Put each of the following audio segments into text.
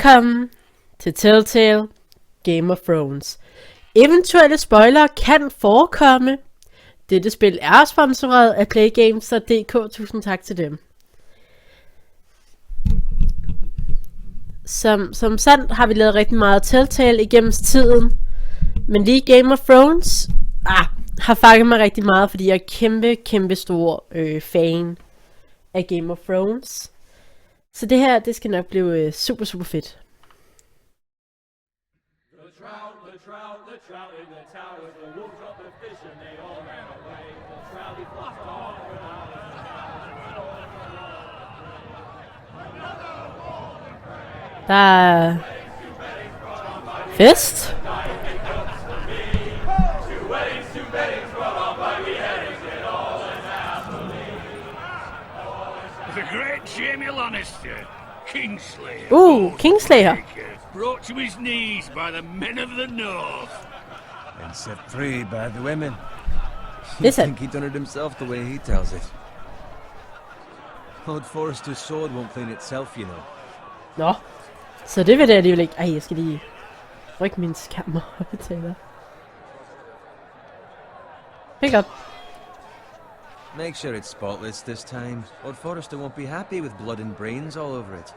Velkommen til Telltale Game of Thrones. Eventuelle spoilere kan forekomme. Dette spil er sponsoreret af playgames.dk. Tusind tak til dem. Som sandt har vi lavet rigtig meget Telltale igennem tiden. Men lige Game of Thrones har fanget mig rigtig meget, fordi jeg er kæmpe stor fan af Game of Thrones. Så det her, det skal nok blive super fedt. Der er fest. The great Jamie Lannister, Kingslayer. Kingslayer. Brought to his knees by the men of the North. And set free by the women. Listen. I think he done it himself the way he tells it. Lord Forrester's sword won't clean itself, you know. Nå, så det vil det alligevel ikke. Ej, jeg skal lige rykke min skærm og betale. Pick up. Make sure it's spotless this time. Lord Forrester won't be happy with blood and brains all over it.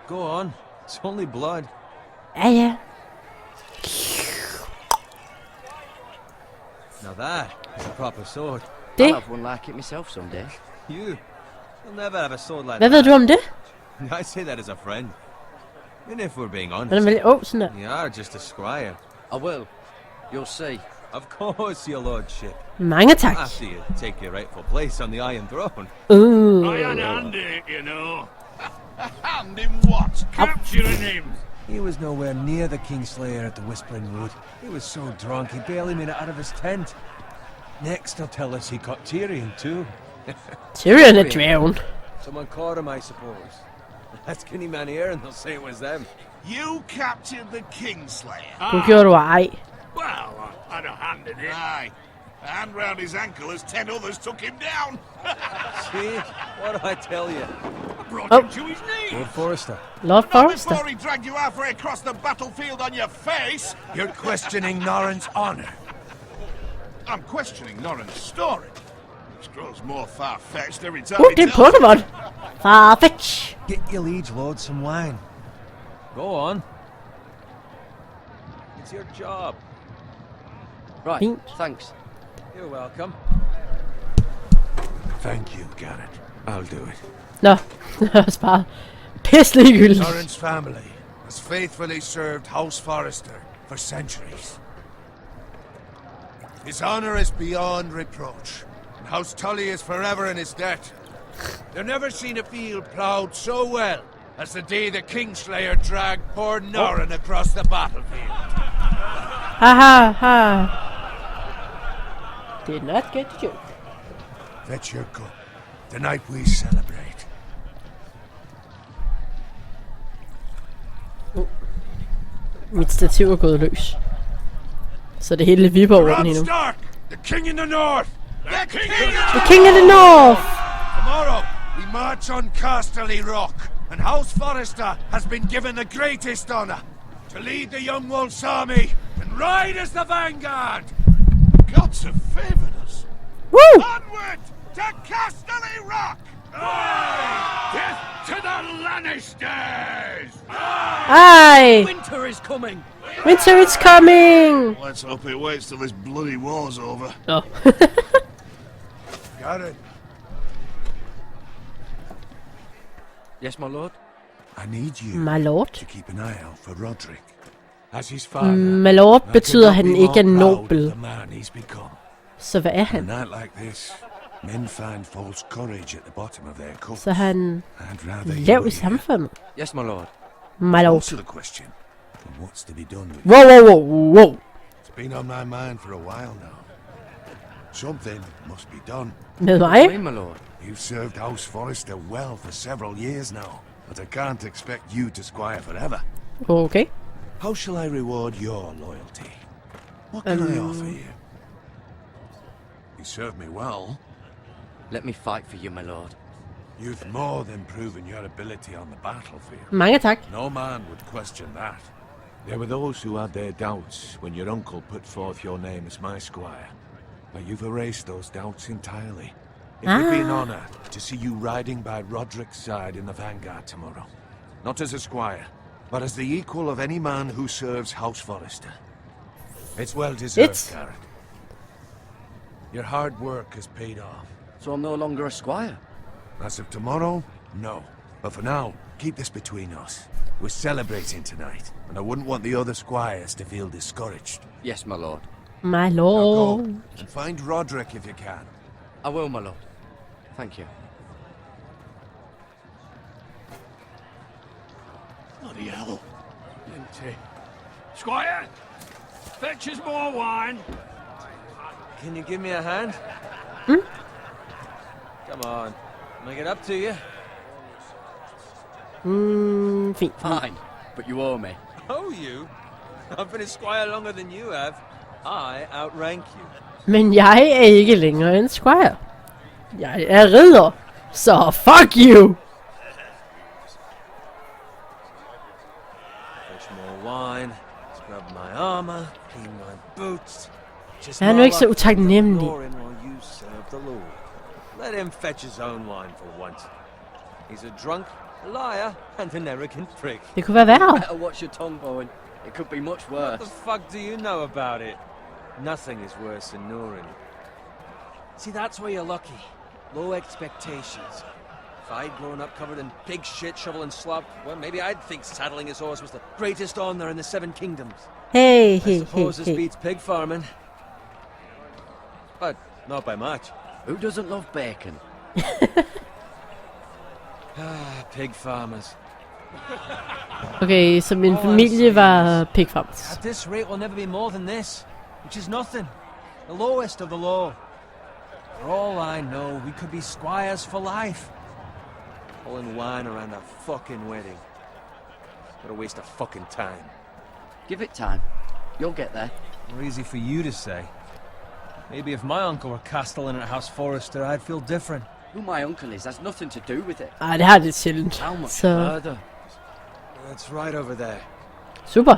Go on. It's only blood. Ja. Now that is a proper sword. Det? I'll have one like it myself someday. You'll never have a sword like Hvad that. ved du om det? I say that as a friend. And if we're being honest, Hvordan vil sådan der? you are just a squire. I will. You'll see. Of course, your lordship. Mange tak. After you take your rightful place on the Iron Throne. Iron-handed, you know. Hand him what? Capturing him. He was nowhere near the Kingslayer at the Whispering Wood. He was so drunk he barely made it out of his tent. Next, he'll tell us he caught Tyrion too. Tyrion er dværgen. Someone caught him, I suppose. Ask any man here and they'll say it was them. You captured the Kingslayer. Du gjorde du ej. Well, I'd have handed it. Aye. A hand round his ankle as 10 others took him down. See? What do I tell you? Brought Oh. him to his knees. Lord Forrester. Lord Not Forrester. before he dragged you halfway across the battlefield on your face. You're questioning Norrin's honor. I'm questioning Norrin's story. Which grows more far-fetched every time he Det er tells it. Pokémon. Farfetch. Get your liege lord some wine. Go on. It's your job. Right, Fint. thanks. You're welcome. Thank you, Garrett. I'll do it. Nå, det er også bare pisseliggyldigt. Norrin's family has faithfully served House Forrester for centuries. His honor is beyond reproach, and House Tully is forever in his debt. They've never seen a field plowed so well as the day the Kingslayer dragged poor Norrin across the battlefield. Ha. Did not get the joke. Fetch your cup. Tonight we celebrate. Mit stativ er gået løs. Så det hele vipper over den Robb endnu. Stark, the king in the north. The king! The King of the North! Tomorrow, we march on Casterly Rock, and House Forrester has been given the greatest honor to lead the Young Wolf's army and ride as the vanguard. Gods have favored us. Woo! Onward to Casterly Rock! Death to the Lannisters! Ej! Winter is coming! Winter is coming! Let's hope it waits till this bloody war's over. Nå. Got it. Yes, my lord? I need you My lord. to keep an eye out for Roderick. As his father, My lord betyder, at han ikke er nobel. The man he's become. Så hvad er A han? night like this, men find false courage at the bottom of their cups. Så er han I'd rather you lav i were here. samfundet. Yes, my lord. My lord. Also the question, what's to be done with it? Wow. It's been on my mind for a while now. Something must be done. Med Me, mig? my lord. You've served House Forrester well for several years now, but I can't expect you to squire forever. Okay. How shall I reward your loyalty? What can I offer you? You served me well. Let me fight for you, my lord. You've more than proven your ability on the battlefield. Mange tak. No man would question that. There were those who had their doubts when your uncle put forth your name as my squire. But you've erased those doubts entirely. It would be an honor to see you riding by Roderick's side in the vanguard tomorrow. Not as a squire, but as the equal of any man who serves House Forrester. It's well deserved, Garrett. Your hard work has paid off. So I'm no longer a squire? As of tomorrow, no. But for now, keep this between us. We're celebrating tonight, and I wouldn't want the other squires to feel discouraged. Yes, my lord. My Now lord. go and find Roderick if you can. I will, my lord. Thank you. Bloody hell. Empty. Squire! Fetch us more wine. Can you give me a hand? Come on. Make it up to you. Fint. Fine, but you owe me. Oh, you? I've been a squire longer than you have. I outrank you. Men jeg er ikke længere en squire. Jeg er ridder. Så fuck you. Fetch more wine. Scrub my armor. Clean my boots. Just Han er nu ikke så utaknemmelig. while you serve the Lord. Let him fetch his own wine for once. He's a drunk, a liar, and an arrogant prick. Det kunne være værre. Better watch your tongue, Bowen. It could be much What worse. the fuck do you know about it? Nothing is worse than Nurin. See, that's where you're lucky. Low expectations. If I'd grown up covered in pig shit, shovel and slop, well, maybe I'd think saddling his horse was the greatest honor in the Seven Kingdoms. Hey, I hey, hey, suppose this hey. beats pig farming. But not by much. Who doesn't love bacon? Pig farmers. Okay, så min familie var pigfarmers. At this rate, we'll never be more than this, which is nothing. The lowest of the low. For all I know, we could be squires for life. Pulling wine around a fucking wedding. What a waste of fucking time. Give it time. You'll get there. More easy for you to say. Maybe if my uncle were castellan at House Forrester, I'd feel different. Who my uncle is has nothing to do with it. Ej, det har det sjældent. How much Så further? That's right over there. super.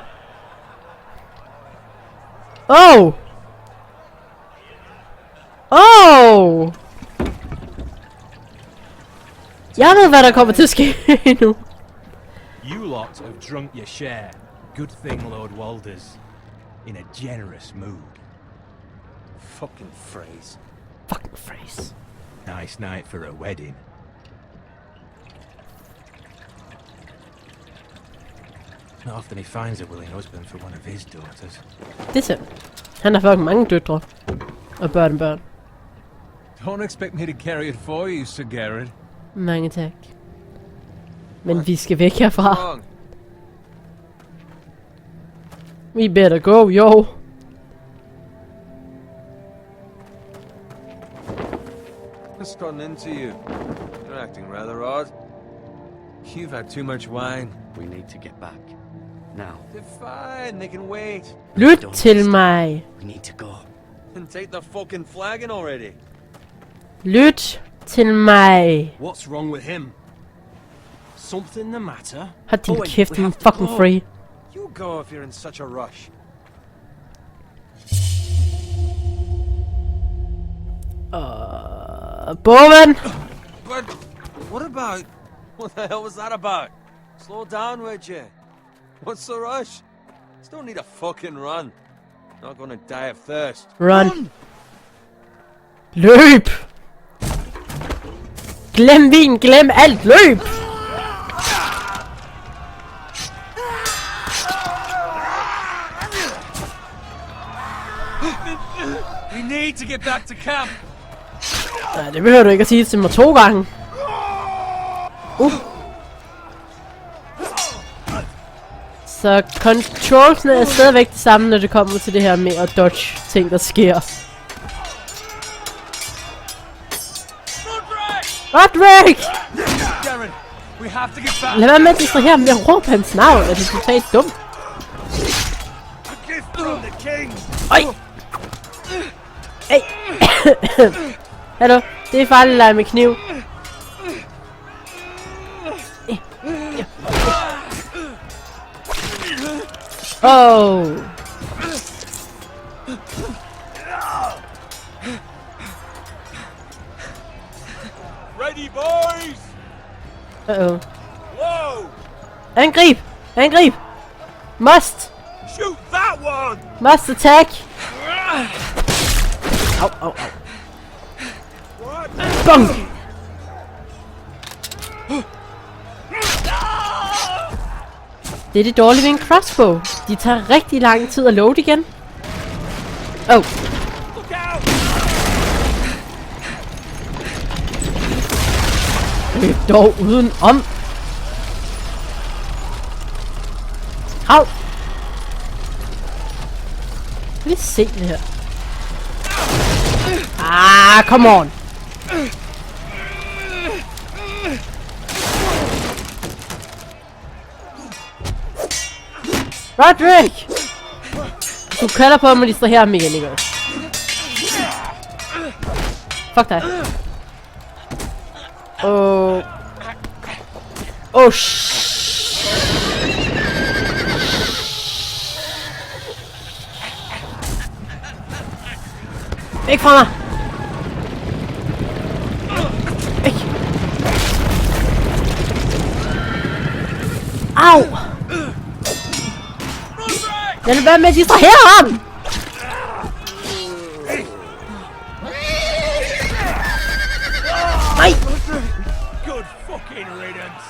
Oh! Oh! Jeg ved, hvad der kommer til at ske nu. You lot have drunk your share. Good thing Lord Walder's in a generous mood. Fucking phrase. Fucking phrase. Nice night for a wedding. Not often he finds a willing husband for one of his daughters. Det er sandt. Han har fucking mange døtre. Og børnebørn. Don't expect me to carry it for you, Sir Garrett. Mange tak. Men vi skal væk herfra. Wrong. We better go, yo. What's gotten into you? You're acting rather odd. You've had too much wine. We need to get back. Now. They're fine, they can wait. Lyt til mig. We need to go. And take the fucking flagon already. Lyt til mig. What's wrong with him? Something the matter? Hold din Owen, kæft, we din have to fucking go. free. You go if you're in such a rush. Boven! But what about? What the hell was that about? Slow down, would you? What's the rush? Just don't need a fucking run. Not gonna die of thirst. Run. Løb! Glem vin, glem alt, løb! We need to get back to camp. Nej, det behøver du ikke at sige til mig 2 gange. Så controlsene er stadigvæk det samme, når det kommer til det her med at dodge ting, der sker. Roderick! Garrett, we have to get back. Lad være med at distrahere ham ved at råbe hans navn, er det totalt dumt. A gift from the king! Oj! Hey! Hallo, det er farligt at lege med kniv. Oh. Ready, boys! Uh-oh. Whoa! Angrib! Angrib! Must! Shoot that one! Must attack! Au, au, au. Bong! Det er det dårlige ved en crossbow. De tager rigtig lang tid at load igen. Oh. Look out! Løb dog uden om. Au. Skal vi se det her. Ah, come on. Roderick! Du kalder på mig, distraherer mig igen, ikke? Fuck dig. Oh. Oh, Væk fra mig! Væk! Au! Jeg vil være med at distrahere ham! Nej! Good fucking riddance.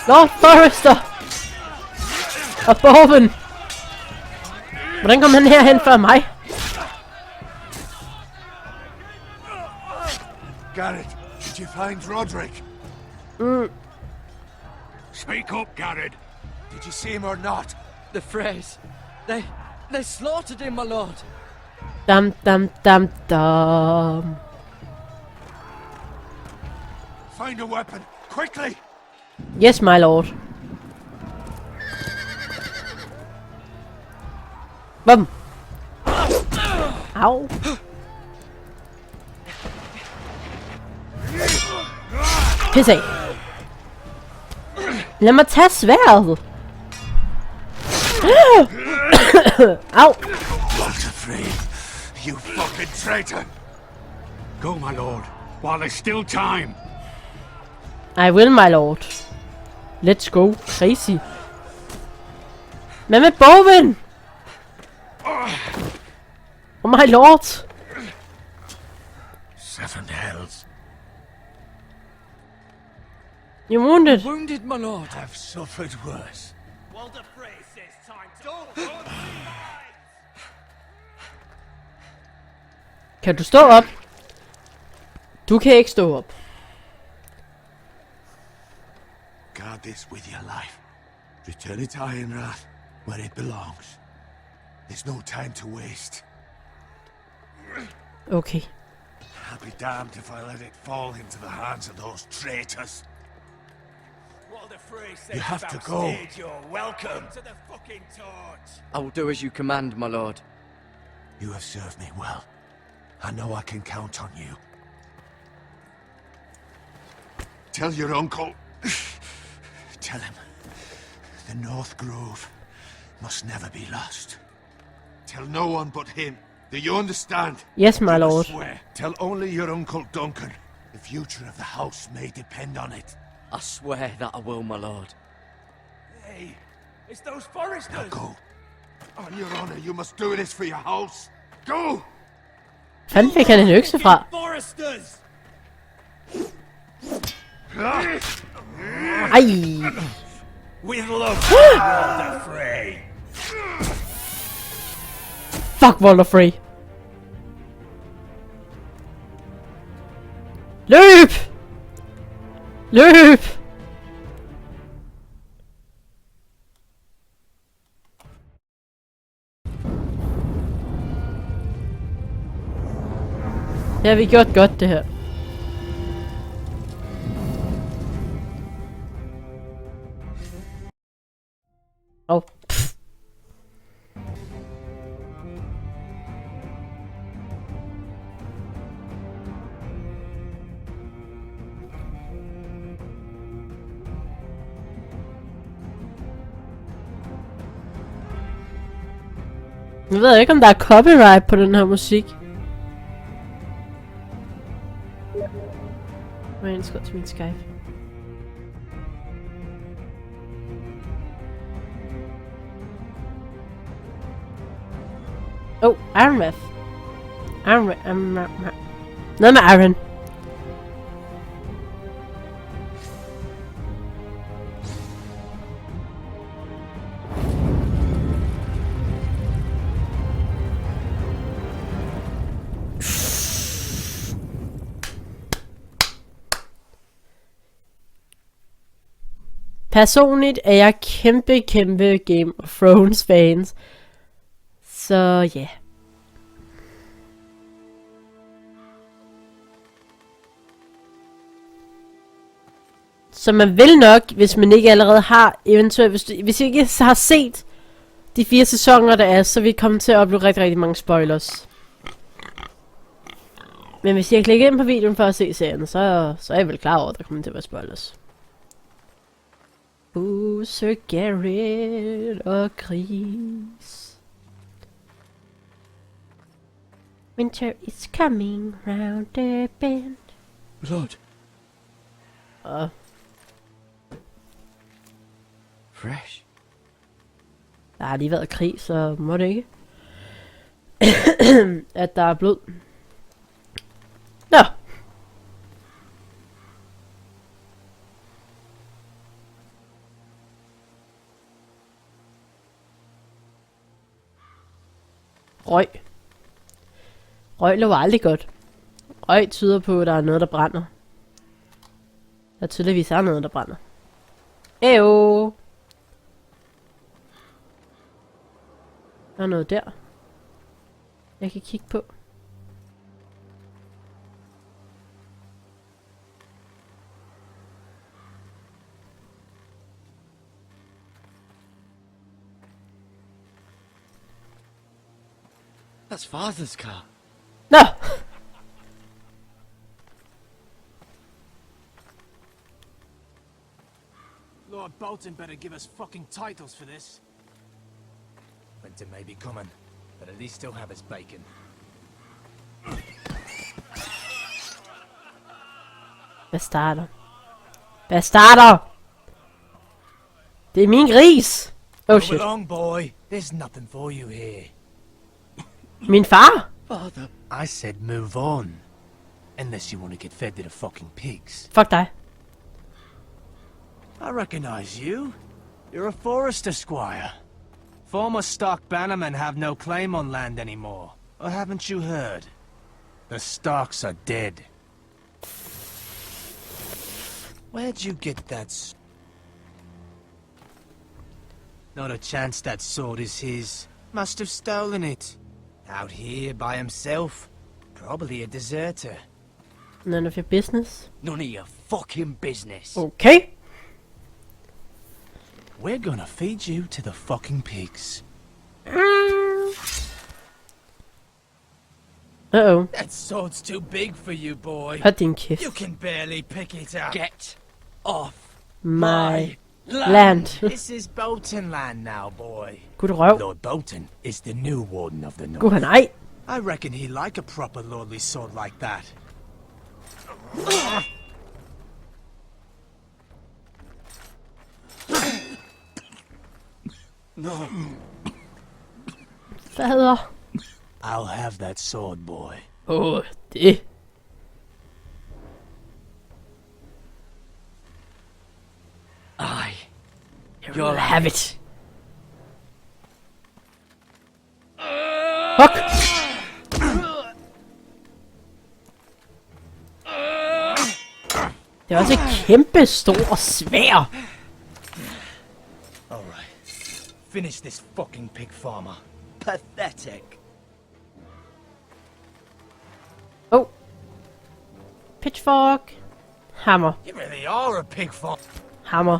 Lord Forrester! Og Boven! Hvordan kom han herhen før mig? Garrett, did you find Roderick? Speak up, Garrett. Did you see him or not? The phrase. They slaughtered him, my lord. Dum dum dum dum. Find a weapon, quickly! Yes, my lord. Bum. Au. Pisse af. Lad mig tage sværdet. Au. Walter Frey, you fucking traitor! Go, my lord, while there's still time. I will, my lord. Let's go, crazy. Hvad med Boven? Oh my lord. Seven hells. You're wounded. Wounded, my lord. I've suffered worse. Walter Frey says time to... Kan du stå op? Du kan ikke stå op. Guard this with your life. Return it to Ironrath, where it belongs. There's no time to waste. Okay. I'll be damned if I let it fall into the hands of those traitors. Walter Frey says You have to go. backstage you're welcome to the fucking torch. I will do as you command, my lord. You have served me well. I know I can count on you. Tell your uncle. Tell him. The North Grove must never be lost. Tell no one but him. Do you understand? Yes, my lord. Swear. Tell only your Uncle Duncan. The future of the house may depend on it. I swear that I will, my lord. Hey, it's those foresters. Now go. On your honor, you must do this for your house. Go! Fanden fik han en økse fra? Foresters. Ej. With love, Walter Frey. Fuck Walter Frey. Løb! Løb! Det har vi gjort godt, det her. Åh. Jeg ved ikke, om der er copyright på den her musik. Må jeg indskrive til min Skype. Oh, Iron Ref. Noget med Iron. Personligt er jeg kæmpe Game of Thrones fans. Så ja. Yeah. Så man vil nok, hvis man ikke allerede har, eventuelt, hvis I ikke har set de 4 sæsoner, der er, så vil I komme til at opleve rigtig mange spoilers. Men hvis I har klikket ind på videoen for at se serien, så er jeg vel klar over, at der kommer til at være spoilers. Sir Garrett og gris. Winter is coming round the bend. Blood. Fresh. Der har lige været krig, så må det ikke. At der er blod. Nå. Røg. Røg lover aldrig godt. Røg tyder på, at der er noget, der brænder. Der tydeligvis er noget, der brænder. Ejo! Der er noget der. Jeg kan kigge på. That's Father's car. Nå! Lord Bolton better give us fucking titles for this. Winter may be coming, but at least still have his bacon. Bastarder. Bastarder! Det er min gris! Oh shit. Move along, boy. There's nothing for you here. Min far? Father. I said move on. Unless you want to get fed to the fucking pigs. Fuck dig. I recognize you. You're a forester squire. Former Stark bannermen have no claim on land anymore. Or haven't you heard? The Starks are dead. Where'd you get that Not a chance that sword is his. Must have stolen it. Out here by himself. Probably a deserter. None of your business. None of your fucking business. Okay. We're gonna feed you to the fucking pigs. Uh-oh. That sword's too big for you, boy. Hold din kæft. You can barely pick it up. Get off My land. This is Bolton land now, boy. Gud røv. Lord Bolton is the new warden of the North. Gud nej. I reckon he like a proper lordly sword like that. No. Fader. I'll have that sword, boy. Det. You'll have it. Fuck. Det er også et kæmpe stor svær. Alright. Finish this fucking pig farmer. Pathetic. Oh. Pitchfork. Hammer. You really are a pig farmer. Hammer.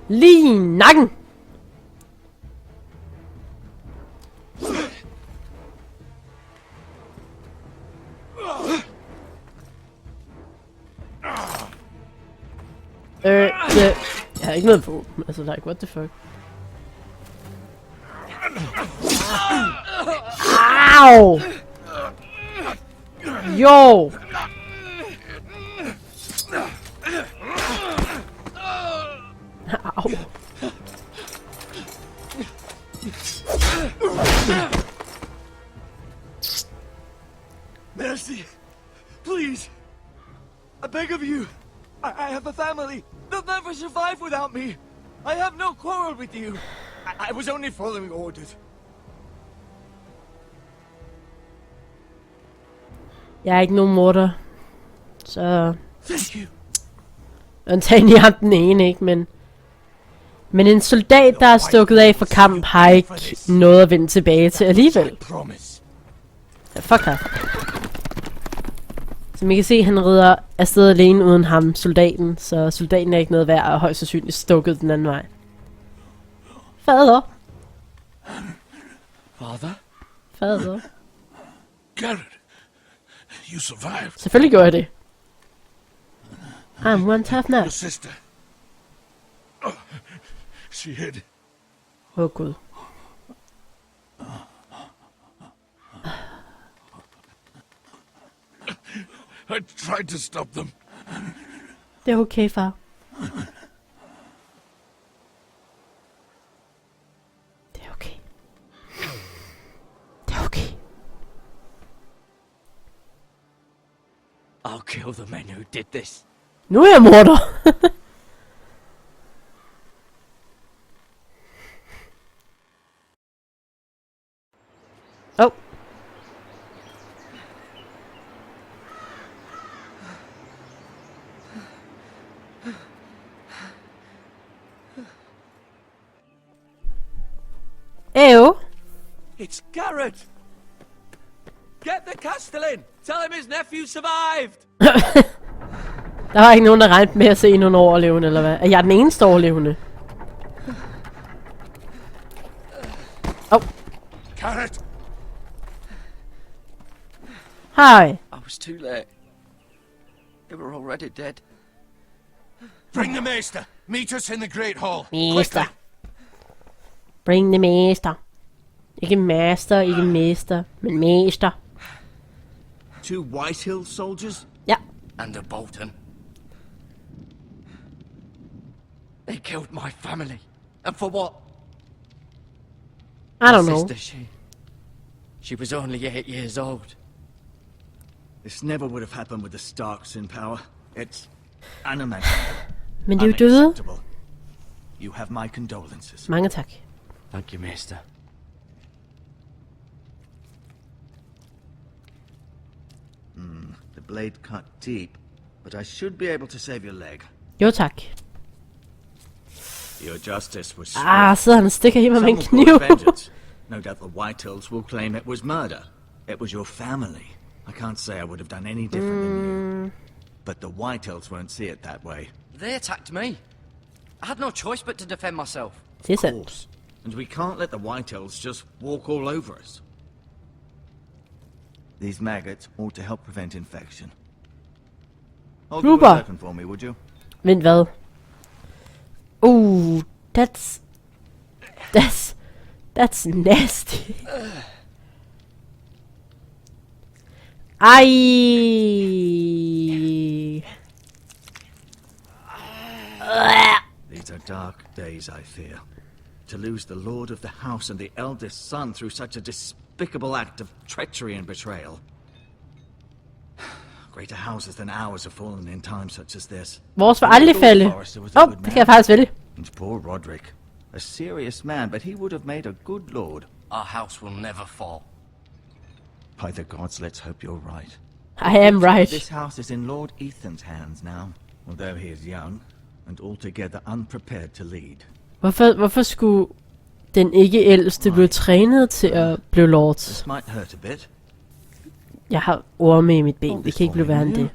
Lige i nakken. Jeg har ikke noget på. Altså, like, what the fuck? Au! Jo! Au. Mercy, please. I beg of you. I have a family. They'll never survive without me. I have no quarrel with you. I was only following orders. Jeg er ikke nogen morder. Så... Thank you. Undtagen i ham den ene, ikke? Men en soldat, der er stukket af for kamp, har ikke noget at vende tilbage til alligevel. Ja, fuck her. Som I kan se, han rider afsted alene uden ham, soldaten. Så soldaten er ikke noget værd, og højst sandsynligt stukket den anden vej. Fader. Father? Fader. Garrett, you survived. Selvfølgelig gjorde jeg det. I'm one tough Your nut. sister. Oh, she hid. Åh gud. I tried to stop them. Det er okay, far. Det er okay. Det er okay. I'll kill the men who did this. Nu er jeg morder. Oh. Ew. It's Garrett! Get the Castellan! Tell him his nephew survived! Der var ikke nogen, der regnede med at se nogen overlevende, eller hvad? Er jeg den eneste overlevende? Oh. Garrett! Hej. I was too late. They were already dead. Bring the maester. Meet us in the Great Hall. Mester. Bring the master. Ikke master, ikke mester, men mester. 2 Whitehill soldiers? Ja. And a Bolton. They killed my family. And for what? I don't My know. sister, she was only 8 years old. This never would have happened with the Starks in power. It's unimaginable. Men de er jo døde. Unacceptable. You have my condolences. Mange tak. Thank you, Maester. The blade cut deep, but I should be able to save your leg. Jo tak. Your justice was Ah, sidder han og stikker i mig med en Some will call kniv. it vengeance. No doubt the Whitehills will claim it was murder. It was your family. I can't say I would have done any different than you. But the Whitehills won't see it that way. They attacked me. I had no choice but to defend myself. Det er Of sandt. course. And we can't let the Whitehills just walk all over us. These maggots ought to help prevent infection. Hold the Super. wound open for me, would you? Vent, hvad? That's nasty. Ej. These are dark days, I fear. To lose the lord of the house and the eldest son through such a despicable act of treachery and betrayal. Greater houses than ours have fallen in times such as this. Vores var aldrig falde. Det kan jeg faktisk vælge. And poor Roderick. A serious man, but he would have made a good lord. Our house will never fall. By the gods, let's hope you're right. I am right. This house is in Lord Ethan's hands now, although he is young and altogether unprepared to lead. Hvorfor skulle den ikke ældste blive trænet til at blive lord? This might hurt a bit. Jeg har orme i mit ben. Det kan ikke blive værre end det.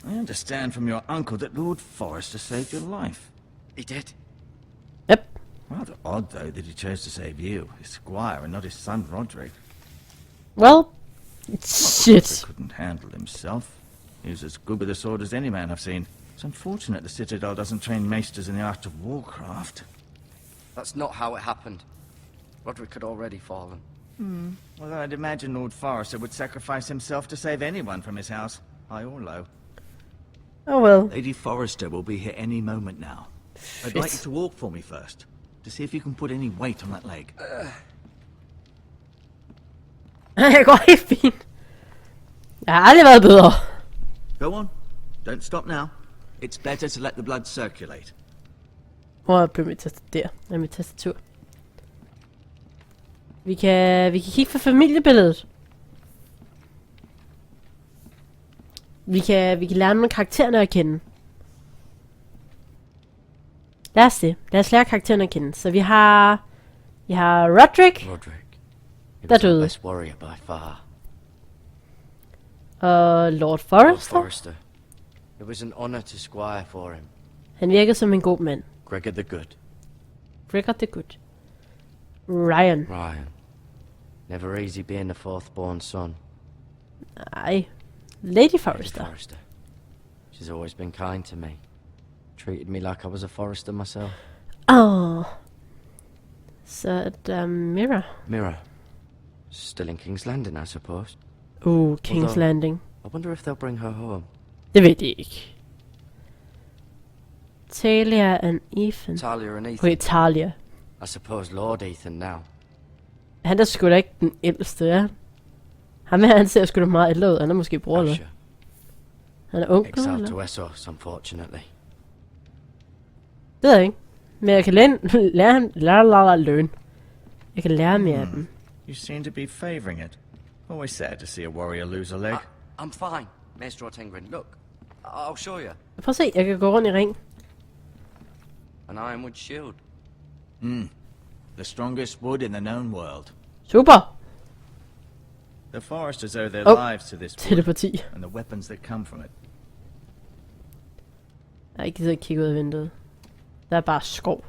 I understand from your uncle that Lord Forrester saved your life. He did. Yep. Rather odd, though, that he chose to save you, his squire, and not his son Roderick. Well, Roderick shit. couldn't handle himself. He's as good with a sword as any man I've seen. It's unfortunate the Citadel doesn't train maesters in the art of warcraft. That's not how it happened. Roderick had already fallen. Well, I'd imagine Lord Forrester would sacrifice himself to save anyone from his house, high or low. Oh well. Lady Forrester will be here any moment now. I'd like you to walk for me first, to see if you can put any weight on that leg. Det går helt fint. Jeg har aldrig været bedre. Go on. Don't stop now. It's better to let the blood circulate. Hvor er mit tastatur? Der er mit tastatur. Vi kan kigge på familiebilledet. Vi kan lære nogle karaktererne at kende. Lad os det. Lad os lære karaktererne at kende. Så vi har Roderick. He Der was our døde. best warrior by far. Og Lord Lord Forrester. Forrester. It was an honor to squire for him. Han virkede som en god mand. Gregor the Good. Gregor the Good. Ryan. Ryan. Never easy being the fourth-born son. Nej. Lady Lady Forrester. Forrester. She's always been kind to me. Treated me like I was a Forrester myself. Åh. Så er der Mira. Mira. Still in King's Landing, I suppose. King's Although- Landing. I wonder if they'll bring her home. Det ved jeg ikke. Talia and Ethan. Talia and Ethan. Okay, Talia. I suppose Lord Ethan now. Han er sgu da ikke den ældste, ja. Ham her, han ser sgu da meget ældre ud. Han er måske bror, eller? Asher. Han er ung, Exiled eller? to Essos, unfortunately. Det ved jeg ikke. Men jeg kan lære ham... Learn. Jeg kan lære mere af dem. You seem to be favoring it. Always sad to see a warrior lose a leg. I'm fine, Maester Ortengrin. Look, I'll show you. Prøv at se, jeg kan gå rundt i ring. An ironwood shield. The strongest wood in the known world. Super! The Foresters owe their lives to this wood, Telepati. and the weapons that come from it. Jeg har ikke givet at kigge ud af vinduet. Der er bare skov.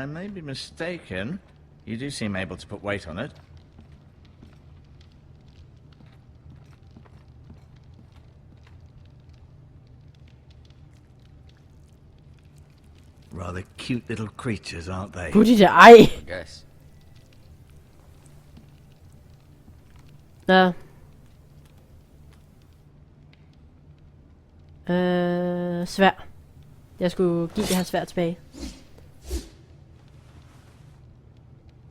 I may be mistaken. You do seem able to put weight on it. Rather cute little creatures, aren't they? Gud, det ej! I guess. Nå. Svær. Jeg skulle give det her svær tilbage.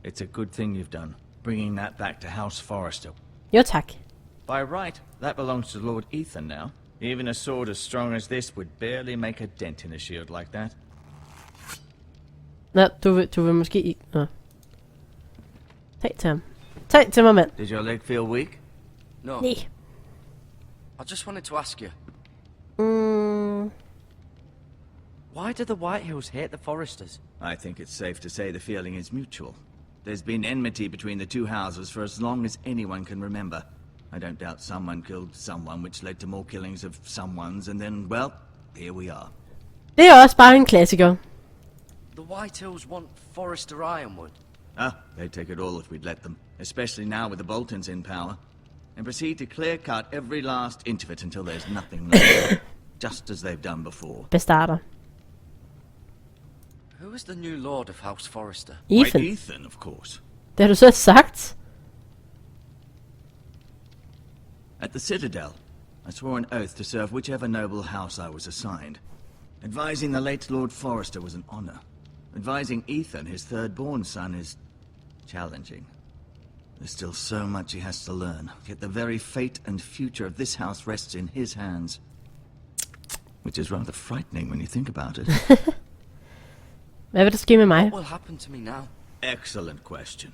It's a good thing you've done, bringing that back to House Forrester. Jo, tak. By right, that belongs to Lord Ethan now. Even a sword as strong as this would barely make a dent in a shield like that. Nå, du vil måske ikke... Nå. Tag til ham. Tag til mig, mand. Did your leg feel weak? No. Nej. I just wanted to ask you, Mm, why do the Whitehills hate the Foresters? I think it's safe to say the feeling is mutual. There's been enmity between the two houses for as long as anyone can remember. I don't doubt someone killed someone, which led to more killings of someones, and then, well, here we are. det er også bare en klassiker. The Whitehills want Forrester Ironwood. They'd take it all if we'd let them, especially now with the Boltons in power, and proceed to clear-cut every last inch of it until there's nothing left, just as they've done before. Bestarter. Who is the new Lord of House Forrester? Ethan. Why, Ethan, of course. Det har du så sagt. At the Citadel, I swore an oath to serve whichever noble house I was assigned. Advising the late Lord Forrester was an honor. Advising Ethan, his third-born son, is challenging. There's still so much he has to learn, yet the very fate and future of this house rests in his hands. Which is rather frightening when you think about it. Hvad vil der ske med mig? What will happen to me now? Excellent question.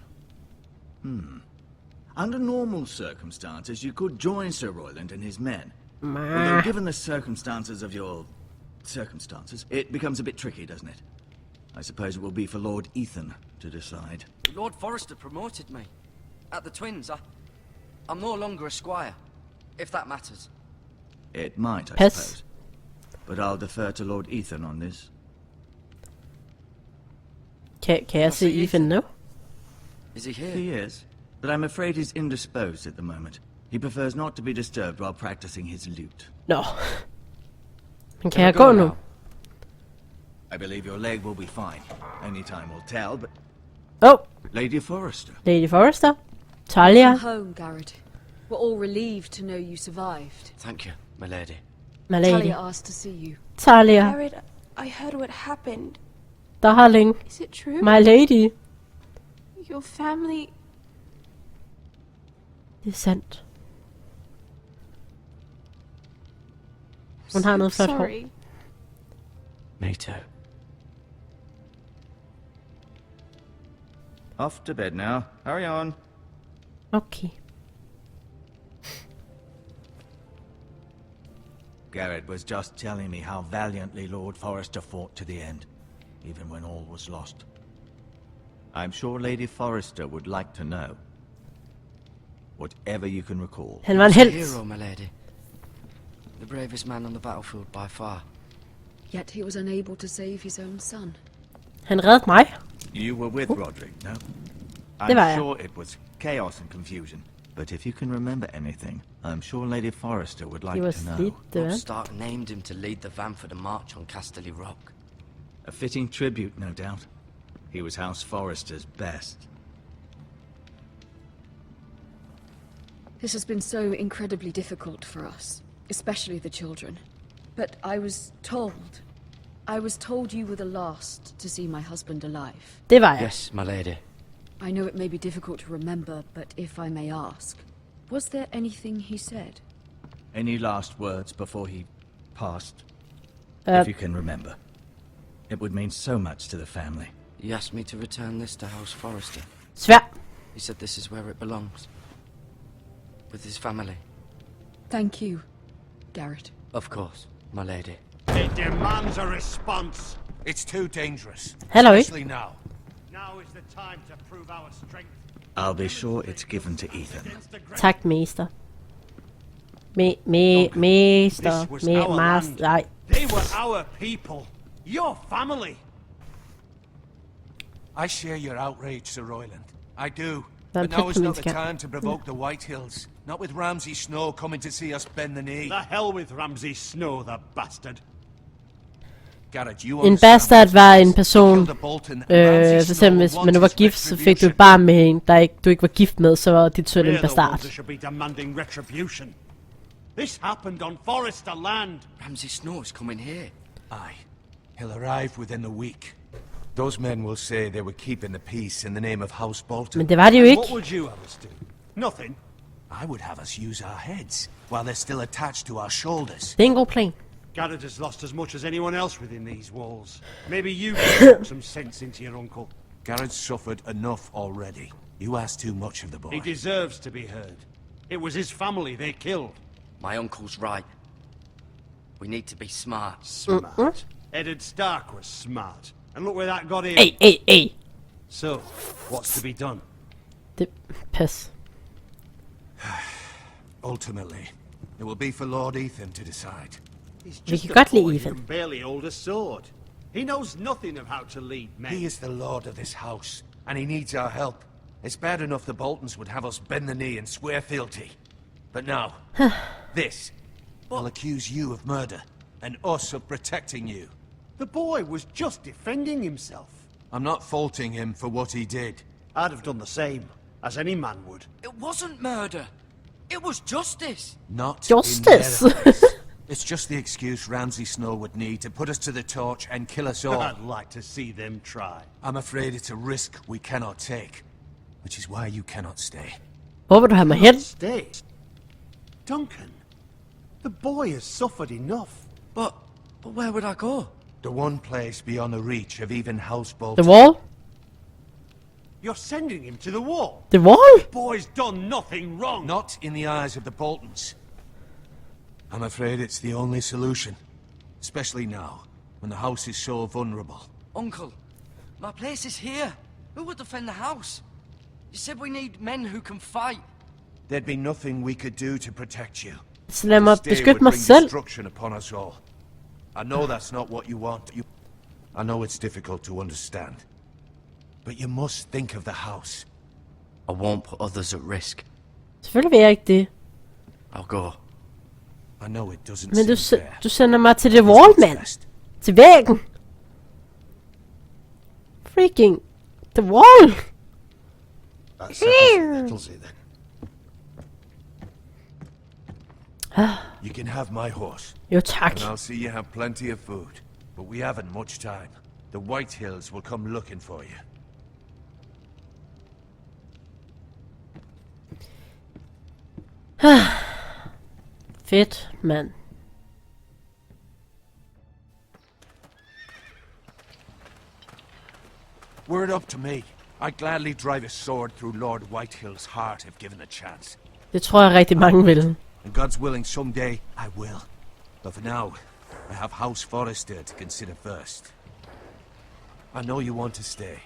Under normal circumstances, you could join Sir Royland and his men. Although, given the circumstances of your circumstances, it becomes a bit tricky, doesn't it? I suppose it will be for Lord Ethan to decide. Lord Forrester promoted me. At the Twins, I'm no longer a squire, if that matters. It might, I Pes. suppose. But I'll defer to Lord Ethan on this. Kan jeg se Ethan nu? Is he here? He is, but I'm afraid he's indisposed at the moment. He prefers not to be disturbed while practicing his lute. Nå. Men kan jeg gå nu? I believe your leg will be fine. Only time will tell, but... Oh, Lady Forrester. Lady Forrester. Talia. Come home, Garrett. We're all relieved to know you survived. Thank you, my lady. My lady. Talia asked to see you. Talia. Garrett, I heard what happened. Darling. Is it true? My lady. Your family... Det er sandt. Hun har noget flot hår. Sorry. Me too. Off to bed now. Hurry on. Okay. Garrett was just telling me how valiantly Lord Forrester fought to the end, even when all was lost. I'm sure Lady Forrester would like to know. Whatever you can recall. Han var en He's a helt. hero, my lady. The bravest man on the battlefield by far. Yet he was unable to save his own son. Han reddede mig. You were with Roderick, no? Det var I'm jeg. sure it was chaos and confusion. But if you can remember anything, I'm sure Lady Forrester would Det like var to know. slidt, det Robb var. Stark named him to lead the van for the march on Casterly Rock. A fitting tribute, no doubt. He was House Forrester's best. This has been so incredibly difficult for us, especially the children. But I was told you were the last to see my husband alive. Det var jeg. Yes, my lady. I know it may be difficult to remember, but if I may ask, was there anything he said? Any last words before he passed? Uh, If you can remember. It would mean so much to the family. He asked me to return this to House Forrester. Svær. He said this is where it belongs. With his family. Thank you, Garrett. Of course, my lady. It demands a response. It's too dangerous. Halløj. Especially now. Now is the time to prove our strength. I'll be sure it's given to Ethan. Tak, mester. Mester. This was our land. Nej. They were our people. Your family. I share your outrage, Sir Royland. I do. Vær en But now is not the pligtmenneske. time to provoke the Whitehills. Not with Ramsay Snow coming to see us bend the knee. The hell with Ramsay Snow, the bastard. Garrett, you En understand bastard what's var en best. person, Kill the Bolton and Ramsay for eksempel Snow hvis man wants var his gift, så fik du retribution. et barn med en, du ikke var gift med, så var dit søn en We're the ones bastard. that should be demanding retribution. This happened on Forrester land. Ramsay Snow is coming here. Aye. He'll arrive within a week. Those men will say they were keeping the peace in the name of House Bolton. Men det var det jo And ikke. what would you have us do? Nothing. I would have us use our heads while they're still attached to our shoulders. Det er en god plan. Garrett has lost as much as anyone else within these walls. Maybe you can talk some sense into your uncle. Garrett's suffered enough already. You ask too much of the boy. He deserves to be heard. It was his family they killed. My uncle's right. We need to be smart. Smart. Eddard Stark was smart. And look where that got him. Ey. So, what's to be done? Det pas. Ultimately, it will be for Lord Ethan to decide. He's Vi just kan a godt boy lide who Ethan. can barely hold a sword. He knows nothing of how to lead men. He is the lord of this house, and he needs our help. It's bad enough the Boltons would have us bend the knee and swear fealty. But now, this will accuse you of murder, and us of protecting you. The boy was just defending himself. I'm not faulting him for what he did. I'd have done the same, as any man would. It wasn't murder. It was justice. Not Justice. in their eyes. It's just the excuse Ramsay Snow would need to put us to the torch and kill us all. I'd like to see them try. I'm afraid it's a risk we cannot take, which is why you cannot stay. Hvor vil du have mig hen? Stay. Duncan, the boy has suffered enough. But where would I go? The one place beyond the reach of even House Bolton. The wall? You're sending him to the wall. The wall? Boy's done nothing wrong. Not in the eyes of the Boltons. I'm afraid it's the only solution. Especially now, when the house is so vulnerable. Uncle, my place is here. Who would defend the house? You said we need men who can fight. There'd be nothing we could do to protect you. Så lad mig Stay beskytte would mig bring selv. destruction upon us all. I know that's not what you want. I know it's difficult to understand. But you must think of the house. I won't put others at risk. Selvfølgelig vil jeg ikke det. I'll go. I know it doesn't Men seem fair. du sender mig til The Here's Wall, what's mand. best. Til væggen. Freaking The Wall. That settles it then. You can have my horse. Jo, tak. And I'll see you have plenty of food. But we haven't much time. The White Hills will come looking for you. Fedt, mand. Were it up to me, I'd gladly drive a sword through Lord Whitehill's heart if given a chance. Det tror jeg rigtig mange vil. And God's willing, someday I will. But for now, I have House Forrester to consider first. I know you want to stay,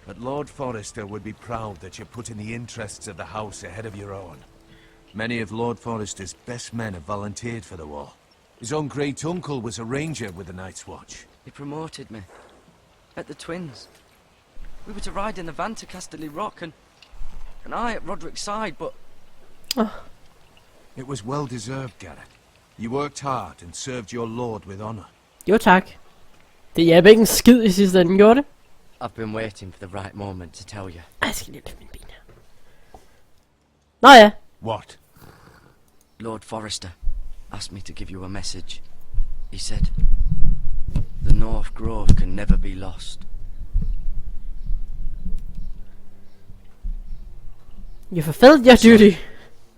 but Lord Forrester would be proud that you're putting the interests of the house ahead of your own. Many of Lord Forrester's best men have volunteered for the war. His own great uncle was a ranger with the Night's Watch. He promoted me. At the Twins. We were to ride in the van to Casterly Rock, and I at Roderick's side, but... It was well deserved, Garrett. You worked hard and served your lord with honor. Jo, tak. Det hjalp ikke en skid i sidste ende, gjorde det? I've been waiting for the right moment to tell you. Jeg skal lige løfte min ben her. Nå ja. What? Lord Forrester asked me to give you a message. He said, the North Grove can never be lost. You fulfilled your duty.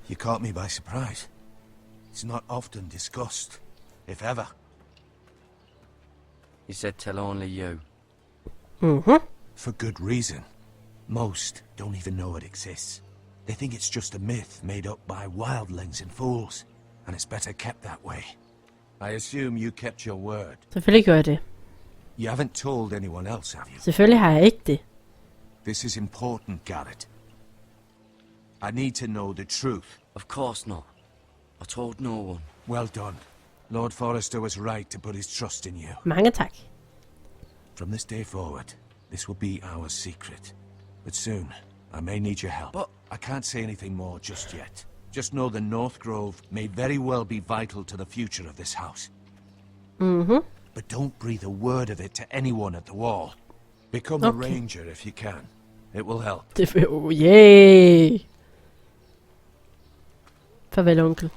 You caught me by surprise. It's not often discussed, if ever. He said tell only you. For good reason. Most don't even know it exists. They think it's just a myth made up by wildlings and fools, and it's better kept that way. I assume you kept your word. Selvfølgelig gør jeg det. You haven't told anyone else, have you? Selvfølgelig har jeg ikke det. This is important, Garrett. I need to know the truth. Of course not. I told no one. Well done. Lord Forrester was right to put his trust in you. Mange tak. From this day forward, this will be our secret. But soon, I may need your help. But I can't say anything more just yet. Just know the North Grove may very well be vital to the future of this house. But don't breathe a word of it to anyone at the wall. Become a ranger if you can. It will help. Det vil jo, yay! Farvel, onkel.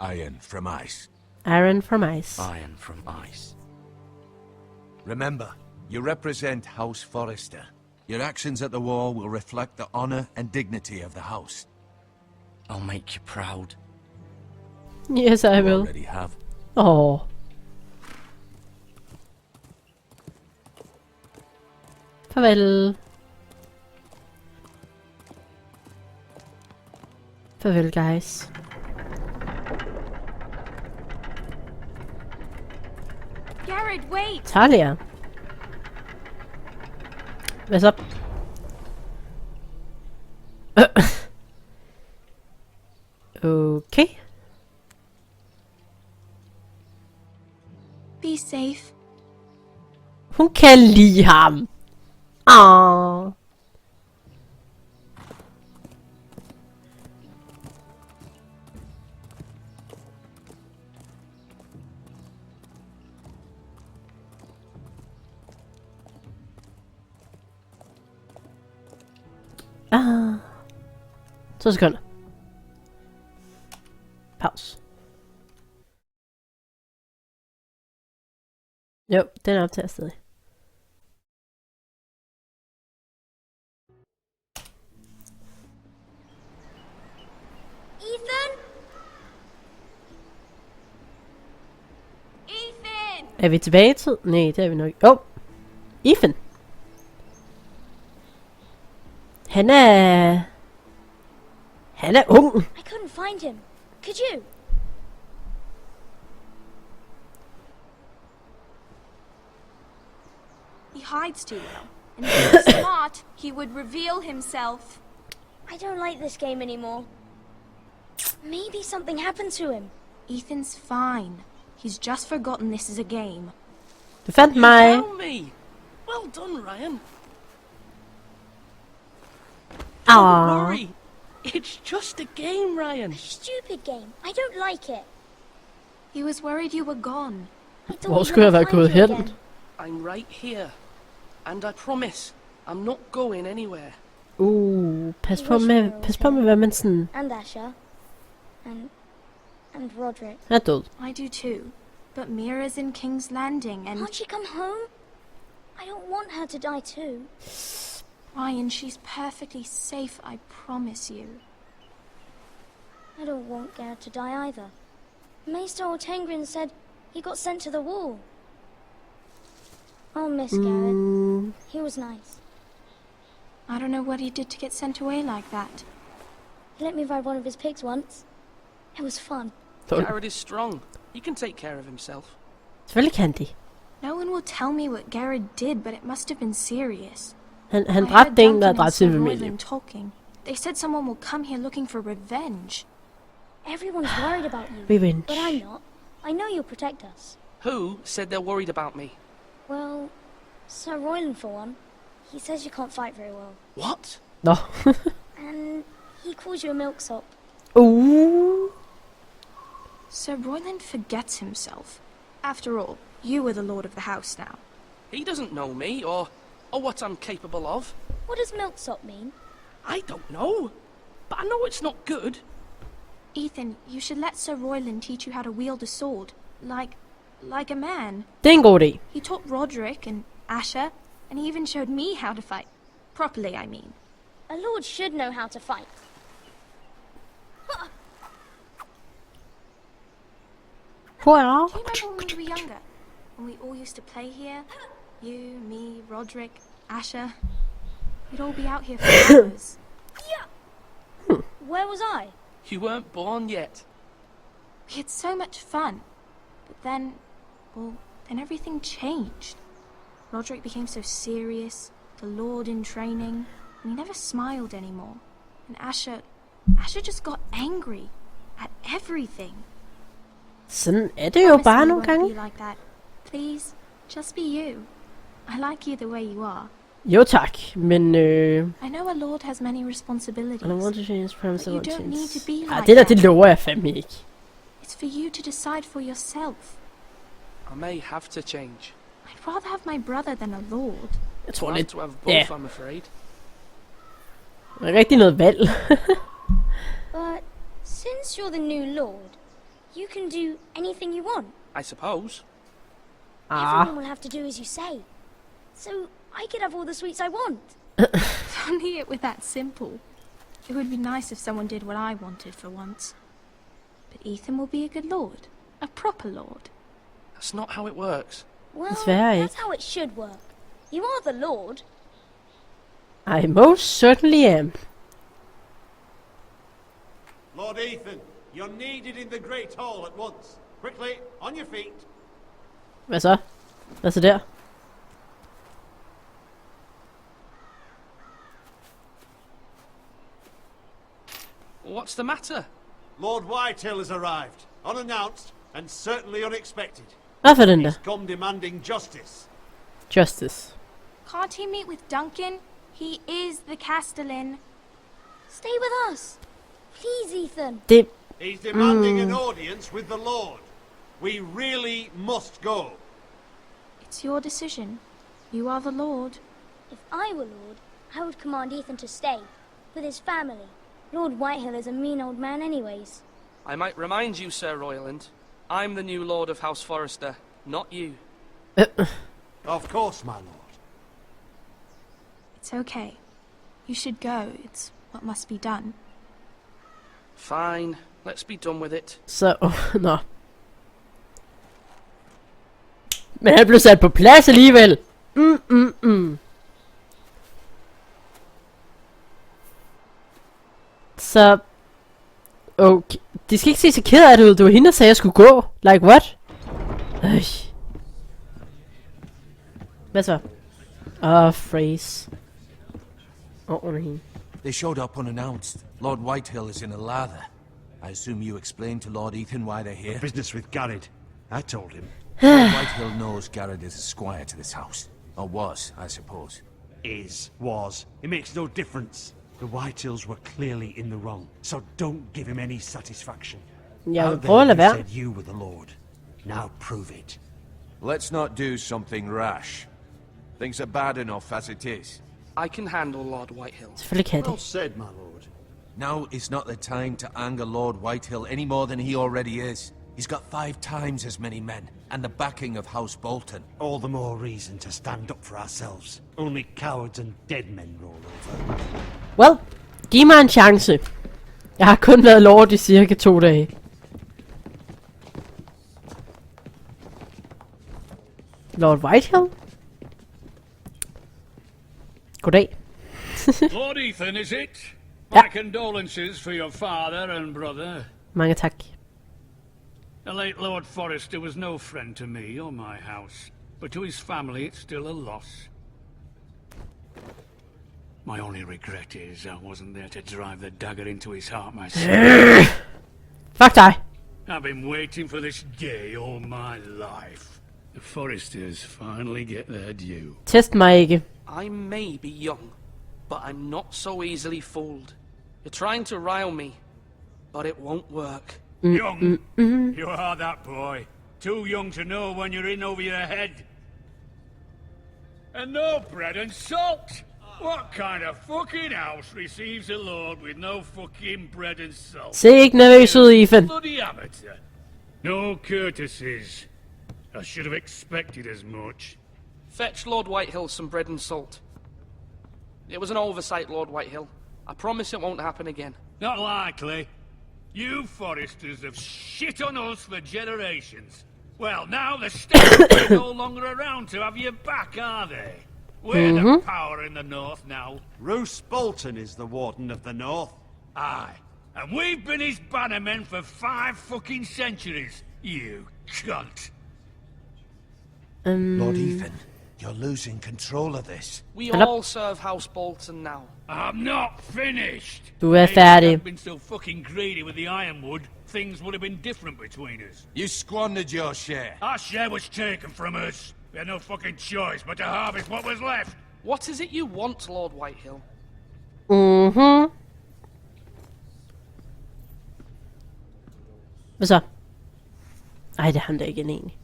Iron from ice. Iron from ice. iron from ice. Remember, you represent House Forrester. Your actions at the wall will reflect the honor and dignity of the house. I'll make you proud. Yes, I You will. already have. Åh. Farvel. Farvel, guys. Garrett, wait! Talia. Hvad så? Okay. Be safe. Hun kan lide ham. Aww. Ah. 2 sekunder. Pause. Jo, den er optaget stadig. Ethan? Ethan! Er vi tilbage i tid? Nej, det er vi nok. Jo. Ethan. Han er ung. I couldn't find him. Could you? He hides too well. And if he was smart, he would reveal himself. I don't like this game anymore. Maybe something happened to him. Ethan's fine. He's just forgotten this is a game. Du fandt mig. Tell me! Well done, Ryan. Aww. worry. It's just a game, Ryan. Stupid game. I don't like it. He was worried you were gone. I thought Hvor we'd skulle jeg never være find gået you hen? again. I'm right here. And I promise, I'm not going anywhere. Pas på med hvad man sådan And Asher. And Roderick. er død. I do too. But Mira's in King's Landing and... Can't she come home? I don't want her to die too. Ryan, she's perfectly safe, I promise you. I don't want Garrett to die either. Maester Ortengrin said he got sent to the wall. I'll miss Garrett. He was nice. I don't know what he did to get sent away like that. He let me ride one of his pigs once. It was fun. Garrett is strong. He can take care of himself. Selvfølgelig kan de. No one will tell me what Garrett did, but it must have been serious. Han I dræbte heard en, der Duncan and dræbte sin Sir familie. Royland talking. They said someone will come here looking for revenge. Everyone's worried about you. Revenge. But I'm not. I know you'll protect us. Who said they're worried about me? Well, Sir Royland for one. He says you can't fight very well. What? Nå. And he calls you a milksop. Sir Royland forgets himself. After all, you are the lord of the house now. He doesn't know me or what I'm capable of. What does milksop mean? I don't know. But I know it's not good. Ethan, you should let Sir Royland teach you how to wield a sword. Like a man. Det er en god idé. He taught Roderick and Asher, and he even showed me how to fight. Properly, I mean. A lord should know how to fight. Wow. Do you remember when we were younger? When we all used to play here? You, me, Roderick, Asher. We'd all be out here for hours. Where was I? You weren't born yet. We had so much fun. But then, then everything changed. Roderick became so serious, the lord in training, and he never smiled anymore. And Asher just got angry at everything. Sådan er det jo Promise bare me you nogle won't gange. be like that. Please, just be you. I like you the way you are. Jo tak, men I know a lord has many responsibilities. I don't want to change promise But you don't need to be like det der, that. det lover jeg fandme ikke. It's for you to decide for yourself. I may have to change. I'd rather have my brother than a lord. Jeg tror I'll have lidt, to have both, ja, I'm afraid. det er rigtig noget valg. But since you're the new lord, you can do anything you want. I suppose. Everyone will have to do as you say. So I could have all the sweets I want. If only it were that simple. It would be nice if someone did what I wanted for once. But Ethan will be a good lord. A proper lord. That's not how it works. Well, Desværre that's ikke. how it should work. You are the lord. I most certainly am. Lord Ethan, you're needed in the Great Hall at once. Quickly, on your feet. Hvad så? Hvad så der? What's the matter? Lord Whitehill has arrived, unannounced and certainly unexpected. Hvad for den der? He's come demanding justice. Justice. Can't he meet with Duncan? He is the Castellan. Stay with us. Please, Ethan. Det, He's demanding an audience with the Lord. We really must go. It's your decision. You are the lord. If I were lord, I would command Ethan to stay with his family. Lord Whitehill is a mean old man anyways. I might remind you, Sir Royland. I'm the new Lord of House Forrester, not you. Of course, my lord. It's okay. You should go. It's what must be done. Fine, let's be done with it. så, nå. Men han blev sat på plads alligevel. Så, okay. De skal ikke se så ked af det ud. Det var hende, der sagde, at jeg skulle gå. Like what? Hvad så? Phrase. Under hende. They showed up unannounced. Lord Whitehill is in a lather. I assume you explained to Lord Ethan why they're here? Business with Garrett. I told him. Lord Whitehill knows Garrett is a squire to this house. Or was, I suppose. Was. It makes no difference. The Whitehills were clearly in the wrong, so don't give him any satisfaction. Jeg vil Out prøve at there lade you være. said you were the Lord. Now prove it. Let's not do something rash. Things are bad enough as it is. I can handle Lord Whitehill. Selvfølgelig kan Well det. said, my lord. Now is not the time to anger Lord Whitehill any more than he already is. He's got 5 times as many men, and the backing of House Bolton. All the more reason to stand up for ourselves. Only cowards and dead men roll over. Well, giv mig en chance. Jeg har kun været lord i cirka 2 dage. Lord Whitehill? Goddag. Lord Ethan, is it? Yeah. My condolences for your father and brother. Mange tak. The late Lord Forrester was no friend to me or my house, but to his family it's still a loss. My only regret is I wasn't there to drive the dagger into his heart myself. Fuck dig. I've been waiting for this day all my life. The Forresters finally get their due. Test mig ikke. I may be young, but I'm not so easily fooled. You're trying to rile me, but it won't work. Young? You are that boy. Too young to know when you're in over your head. And no bread and salt! What kind of fucking house receives a lord with no fucking bread and salt? Se ikke nervøs ud, Ethan. Bloody amateur. No courtesies. I should have expected as much. Fetch Lord Whitehill some bread and salt. It was an oversight, Lord Whitehill. I promise it won't happen again. Not likely. You Forresters have shit on us for generations. Well, now the state are no longer around to have your back, are they? We're the power in the north now. Roose Bolton is the Warden of the North. Aye. And we've been his bannermen for 5 fucking centuries, you cunt. Lord Ethan, you're losing control of this. We all serve House Bolton now. I'm not finished. Du Maybe if I færdig. hadn't been so fucking greedy with the ironwood, things would have been different between us. You squandered your share. Our share was taken from us. We had no fucking choice but to harvest what was left. What is it you want, Lord Whitehill? Hvad så? Ej, det er ham der igen egentlig.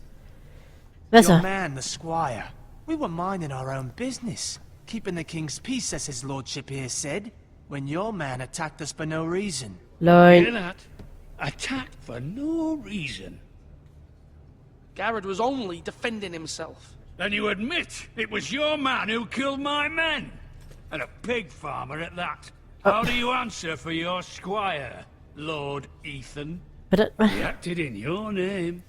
Hvad så? Your man, the squire. We were minding our own business. Keeping the king's peace, as his lordship here said. When your man attacked us for no reason. Løgn. Hear that? Attacked for no reason. Garrett was only defending himself. Then you admit it was your man who killed my men. And a pig farmer at that. How do you answer for your squire, Lord Ethan? He acted in your name.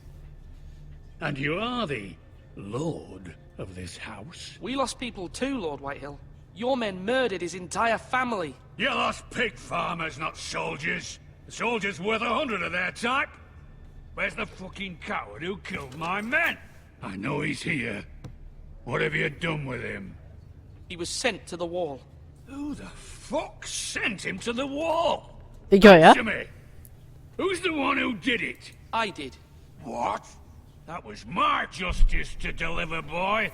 And you are the lord of this house. We lost people too, Lord Whitehill. Your men murdered his entire family. You lost pig farmers, not soldiers. The soldiers worth 100 of their type. Where's the fucking coward who killed my men? I know he's here. What have you done with him? He was sent to the wall. Who the fuck sent him to the wall? Det gjorde jeg. Answer me. Who's the one who did it? I did. What? That was my justice to deliver, boy.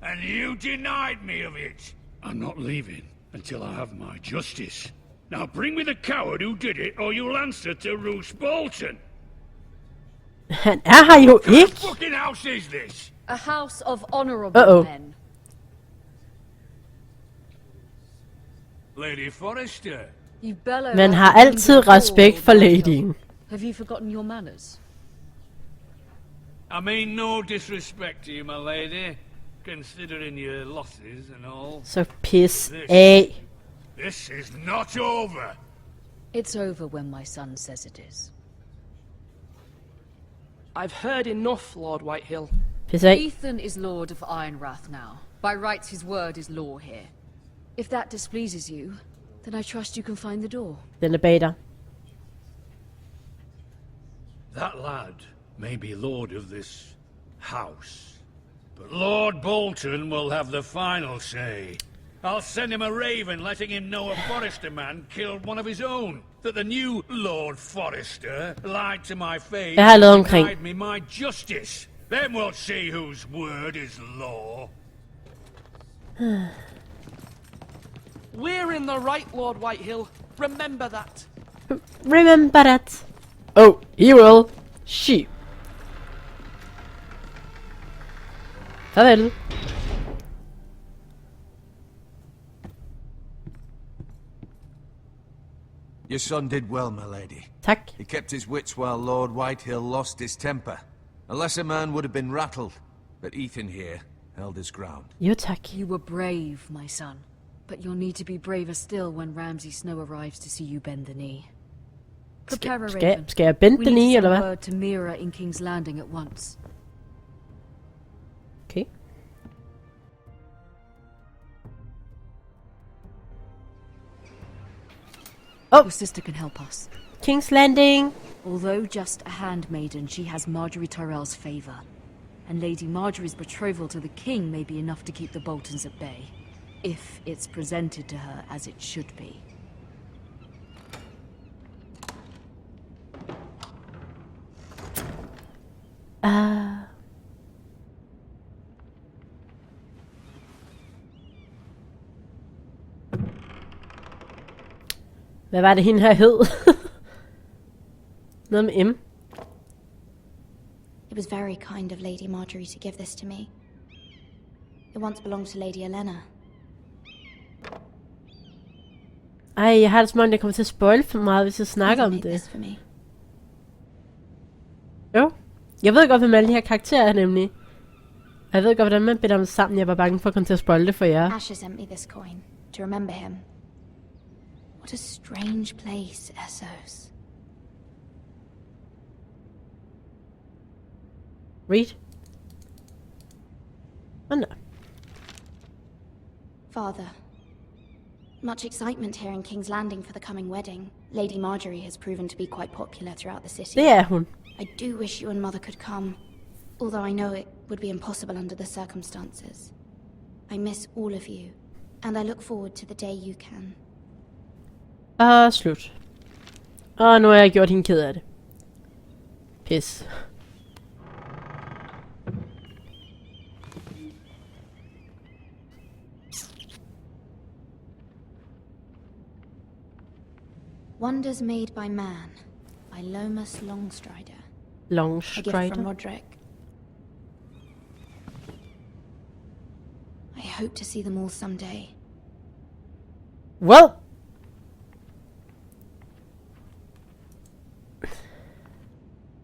And you denied me of it. I'm not leaving until I have my justice. Now bring me the coward who did it, or you'll answer to Roose Bolton. Han er her jo What kind of ikke. fucking house is this? A house of honorable Uh-oh. men. Lady Forrester. You bellow Man like har a wind altid of war, respekt for Lord Whitehill. ladyen. Have you forgotten your manners? I mean no disrespect to you, my lady, considering your losses and all. Så pis af. This is not over. It's over when my son says it is. I've heard enough, Lord Whitehill. Pis af. Ethan is Lord of Ironrath now. By rights, his word is law here. If that displeases you, then I trust you can find the door. Den er bag dig. That lad may be lord of this house, but Lord Bolton will have the final say. I'll send him a raven letting him know a Forrester man killed one of his own. That the new Lord Forrester lied to my face Jeg har lavet and omkring. denied me my justice. Then we'll see whose word is law. We're in the right, Lord Whitehill. Remember that. Remember that. Oh, he will. She. Farvel. Your son did well, my lady. Tak. He kept his wits while Lord Whitehill lost his temper. A lesser man would have been rattled, but Ethan here held his ground. Jo, tak. You were brave, my son. But you'll need to be braver still when Ramsay Snow arrives to see you bend the knee. Prepare a raven. Skal jeg bende den i, eller hvad? We need to send word to Mira in King's Landing at once. Okay. Oh! Your sister can help us. King's Landing. Although just a handmaiden, she has Marjorie Tyrell's favor. And Lady Marjorie's betrothal to the king may be enough to keep the Boltons at bay. If it's presented to her as it should be. Hvad var det hende her hed? Noget med M. It was very kind of Lady Marjorie to give this to me. It once belonged to Lady Elena. Ej, jeg har det som om, jeg kommer til at spoil for meget, hvis jeg snakker om det. Jo. Jeg ved godt, hvem alle de her karakterer er, nemlig. Og jeg ved godt, hvordan man binder dem sammen. Jeg var bange for at komme til at spoil det for jer. Asher sent me this coin to remember him. What a strange place, Essos. Read. Oh no. Father, much excitement here in King's Landing for the coming wedding. Lady Marjorie has proven to be quite popular throughout the city. Det er hun. I do wish you and Mother could come, although I know it would be impossible under the circumstances. I miss all of you, and I look forward to the day you can. Slut. Nu har jeg gjort hende ked af det. Pis. Wonders made by man, by Lomas Longstrider. Longstrider? A gift from Roderick. I hope to see them all someday. Well.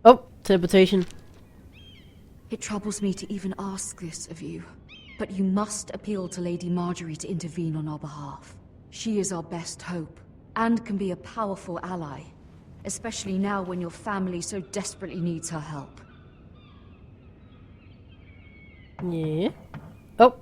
Oh, teleportation. It troubles me to even ask this of you, but you must appeal to Lady Marjorie to intervene on our behalf. She is our best hope, and can be a powerful ally, especially now when your family so desperately needs her help. Yeah. Oh.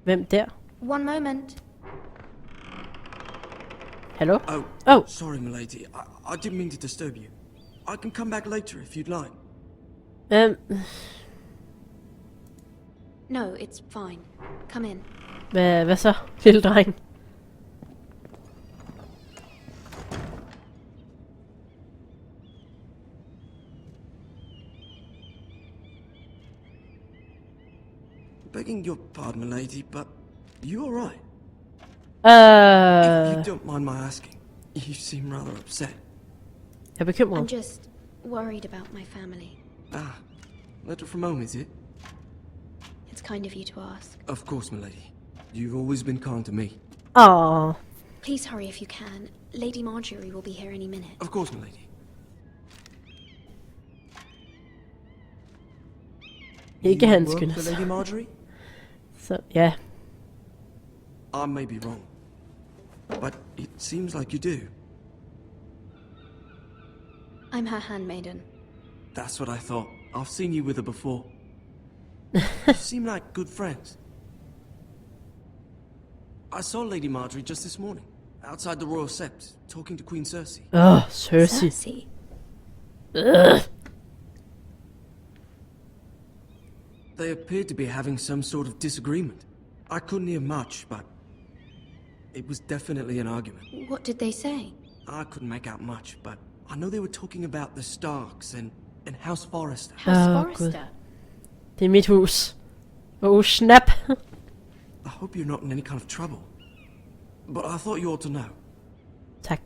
Hvem der? One moment. Hello? Oh. Sorry, milady. I didn't mean to disturb you. I can come back later if you'd like. No, it's fine. Come in. Hvad så, lille dreng? Begging your pardon, milady, but you all right? If you don't mind my asking, you seem rather upset. Jeg er bekymret. I'm just worried about my family. Ah, letter from home, is it? It's kind of you to ask. Of course, milady. You've always been kind to me. Aww. Please hurry if you can. Lady Marjorie will be here any minute. Of course, milady. Ikke han You skynder work for sig. Lady Marjorie? Så, ja. I may be wrong, but it seems like you do. I'm her handmaiden. That's what I thought. I've seen you with her before. You seem like good friends. I saw Lady Marjorie just this morning, outside the Royal Sept, talking to Queen Cersei. Cersei. They appeared to be having some sort of disagreement. I couldn't hear much, but It was definitely an argument. What did they say? I couldn't make out much, but I know they were talking about the Starks and House Forrester. Gud. Det er mit hus. Oh, snap. I hope you're not in any kind of trouble. But I thought you ought to know. Tak.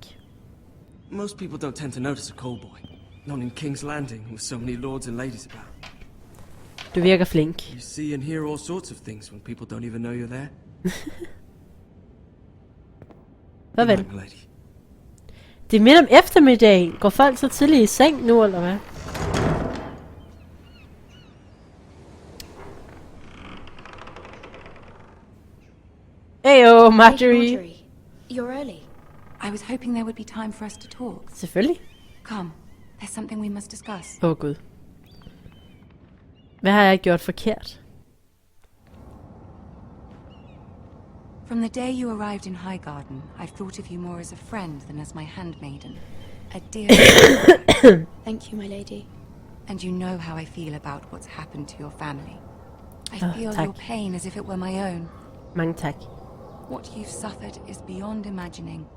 Most people don't tend to notice a callboy. Not in King's Landing with so many lords and ladies about. Du virker flink. You see and hear all sorts of things when people don't even know you're there. Farvel. Good night, lady. Det er midt om eftermiddagen. Går folk så tidligt i seng nu, eller hvad? Heyo, Marjorie. You're early. I was hoping there would be time for us to talk. Selvfølgelig. Come, there's something we must discuss. Åh, Gud. Hvad har jeg gjort forkert? From the day you arrived in Highgarden, I've thought of you more as a friend than as my handmaiden. A dear Thank you, my lady. And you know how I feel about what's happened to your family. I feel tak. your pain as if it were my own. Mange tak. What you've suffered is beyond imagining.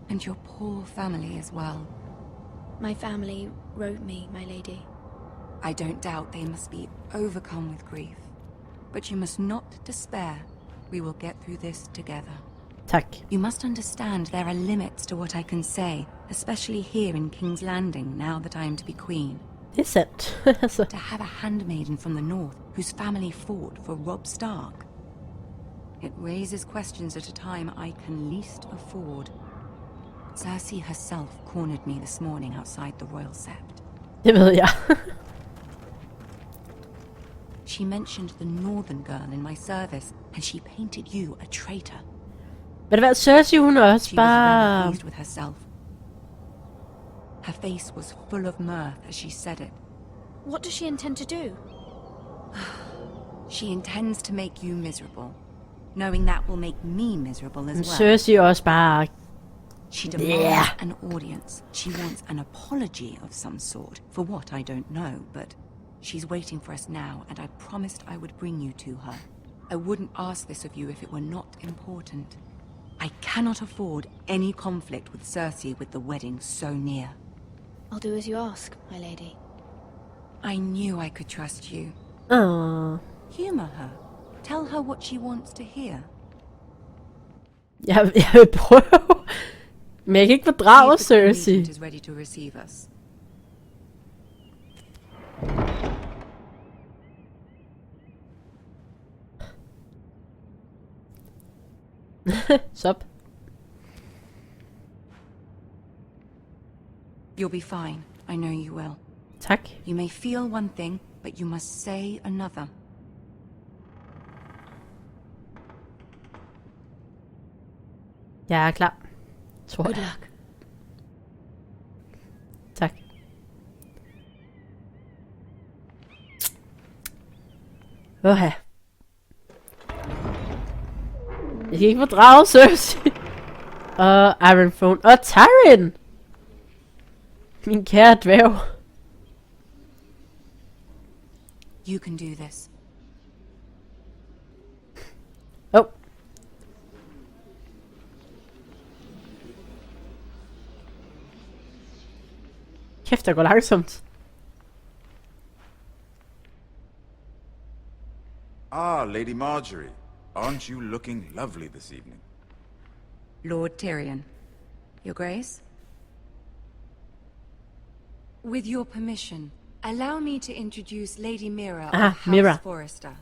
And your poor family as well. My family wrote me, my lady. I don't doubt they must be overcome with grief. But you must not despair. We will get through this together. Tak. You must understand there are limits to what I can say, especially here in King's Landing, now that I am to be queen. Det er sandt. Altså. To have a handmaiden from the north, whose family fought for Robb Stark. It raises questions at a time I can least afford. Cersei herself cornered me this morning outside the royal sept. Det ved jeg. She mentioned the northern girl in my service, and she painted you a traitor. Men hvad, Cersei, hun er også She was well bare... pleased with herself. Her face was full of mirth as she said it. What does she intend to do? She intends to make you miserable, knowing that will make me miserable as well. Cersei er også bare... She demands an audience. She wants an apology of some sort for what I don't know, but she's waiting for us now, and I promised I would bring you to her. I wouldn't ask this of you if it were not important. I cannot afford any conflict with Cersei with the wedding so near. I'll do as you ask, my lady. I knew I could trust you. Åh. Humor her. Tell her what she wants to hear. Jeg vil prøve. Men jeg kan ikke fordrage Cersei. Is ready to receive us. Sup. You'll be fine. I know you will. Tak. You may feel one thing, but you must say another. Jeg er klar. Tror Good jeg. luck. Tak. Åha. Jeg kan ikke fordrage Cersei. Og Ironfone. Og Tyrion. Min kære dværg. You can do this. Oh. Kæft, der går langsomt. Ah, Lady Marjorie. Aren't you looking lovely this evening? Lord Tyrion. Your Grace? With your permission, allow me to introduce Lady Mira of House Mira. Forrester.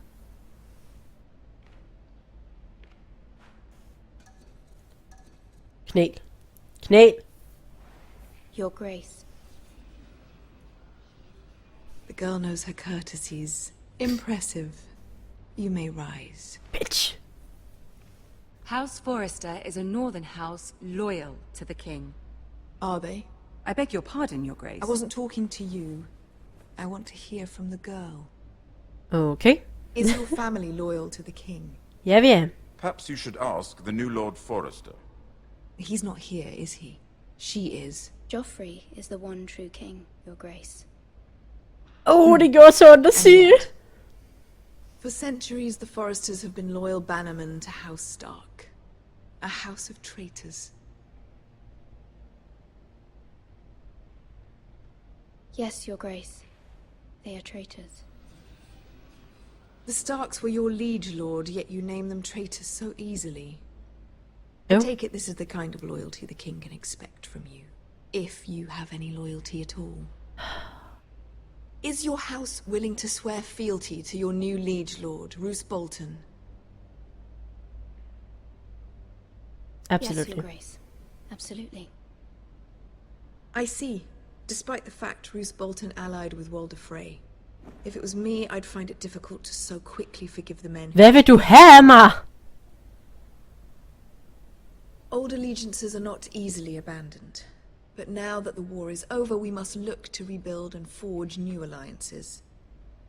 Knæl. Knæl. Your Grace. The girl knows her courtesies. Impressive. You may rise. Bitch. House Forrester is a northern house loyal to the king. Are they? I beg your pardon, Your Grace. I wasn't talking to you. I want to hear from the girl. Okay. Is your family loyal to the king? Ja, vi er. Perhaps you should ask the new Lord Forrester. He's not here, is he? She is. Joffrey is the one true king, Your Grace. Det gjorde så ondt at sige. For centuries, the Forresters have been loyal bannermen to House Stark. A house of traitors. Yes, Your Grace. They are traitors. The Starks were your liege lord, yet you name them traitors so easily. Oh. I take it this is the kind of loyalty the king can expect from you. If you have any loyalty at all. Is your house willing to swear fealty to your new liege lord, Roose Bolton? Yes, Absolutely. Your Grace. Absolutely. I see. Despite the fact Roose Bolton allied with Walder Frey. If it was me, I'd find it difficult to so quickly forgive the men. Hvad vil du have mig? Old allegiances are not easily abandoned. But now that the war is over, we must look to rebuild and forge new alliances.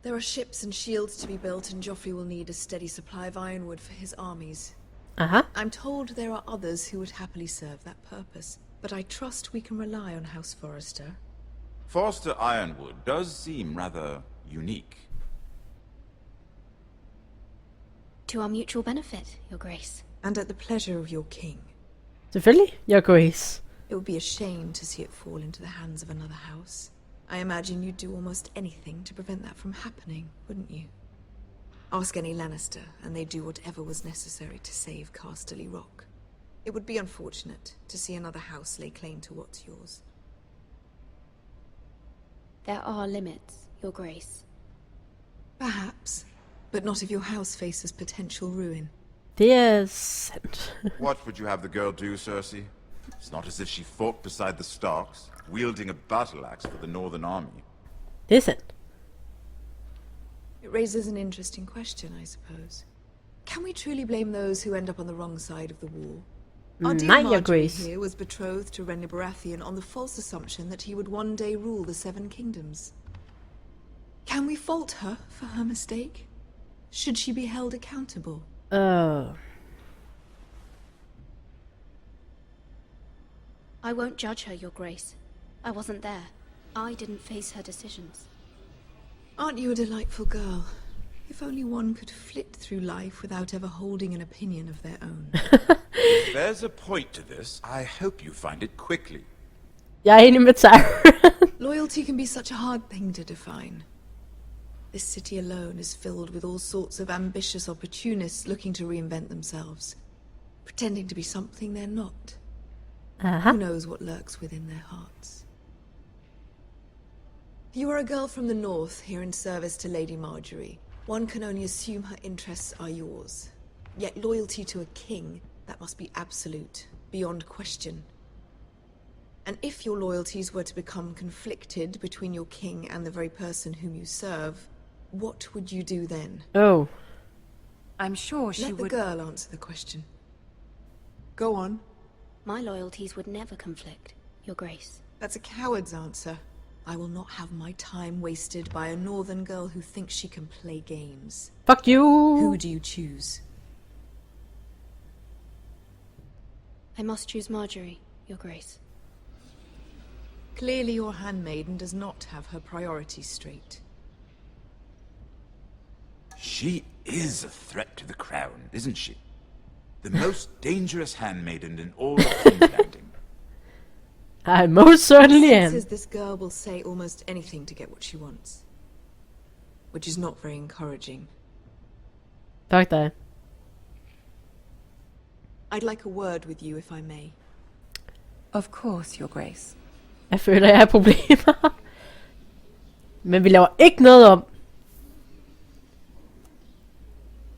There are ships and shields to be built, and Joffrey will need a steady supply of ironwood for his armies. I'm told there are others who would happily serve that purpose, but I trust we can rely on House Forrester. Forrester Ironwood does seem rather unique. To our mutual benefit, Your Grace. And at the pleasure of your king. Selvfølgelig, Your Grace. It would be a shame to see it fall into the hands of another house. I imagine you'd do almost anything to prevent that from happening, wouldn't you? Ask any Lannister, and they'd do whatever was necessary to save Casterly Rock. It would be unfortunate to see another house lay claim to what's yours. There are limits, Your Grace. Perhaps, but not if your house faces potential ruin. Det er sandt. What would you have the girl do, Cersei? It's not as if she fought beside the Starks, wielding a battle axe for the Northern Army. Det er sandt. It raises an interesting question, I suppose. Can we truly blame those who end up on the wrong side of the war? Our dear Nej, Your Marjorie Grace. here was betrothed to Renly Baratheon on the false assumption that he would one day rule the Seven Kingdoms. Can we fault her for her mistake? Should she be held accountable? I won't judge her, Your Grace. I wasn't there. I didn't face her decisions. Aren't you a delightful girl? If only one could flit through life without ever holding an opinion of their own. If there's a point to this, I hope you find it quickly. Jeg er enig med Tyron. Loyalty can be such a hard thing to define. This city alone is filled with all sorts of ambitious opportunists looking to reinvent themselves, pretending to be something they're not. Who knows what lurks within their hearts? You are a girl from the north, here in service to Lady Marjorie. One can only assume her interests are yours. Yet loyalty to a king, that must be absolute, beyond question. And if your loyalties were to become conflicted between your king and the very person whom you serve, what would you do then? Oh. I'm sure she would... Let the girl answer the question. Go on. My loyalties would never conflict, Your Grace. That's a coward's answer. I will not have my time wasted by a northern girl who thinks she can play games. Fuck you! Who do you choose? I must choose Marjorie, Your Grace. Clearly your handmaiden does not have her priorities straight. She is a threat to the crown, isn't she? The most dangerous handmaiden in all of King's Landing. I most certainly am. This girl will say almost anything to get what she wants. Which is not very encouraging. Fuck dig. I'd like a word with you, if I may. Of course, Your Grace. Jeg føler, jeg har problemer. Men vi laver ikke noget om.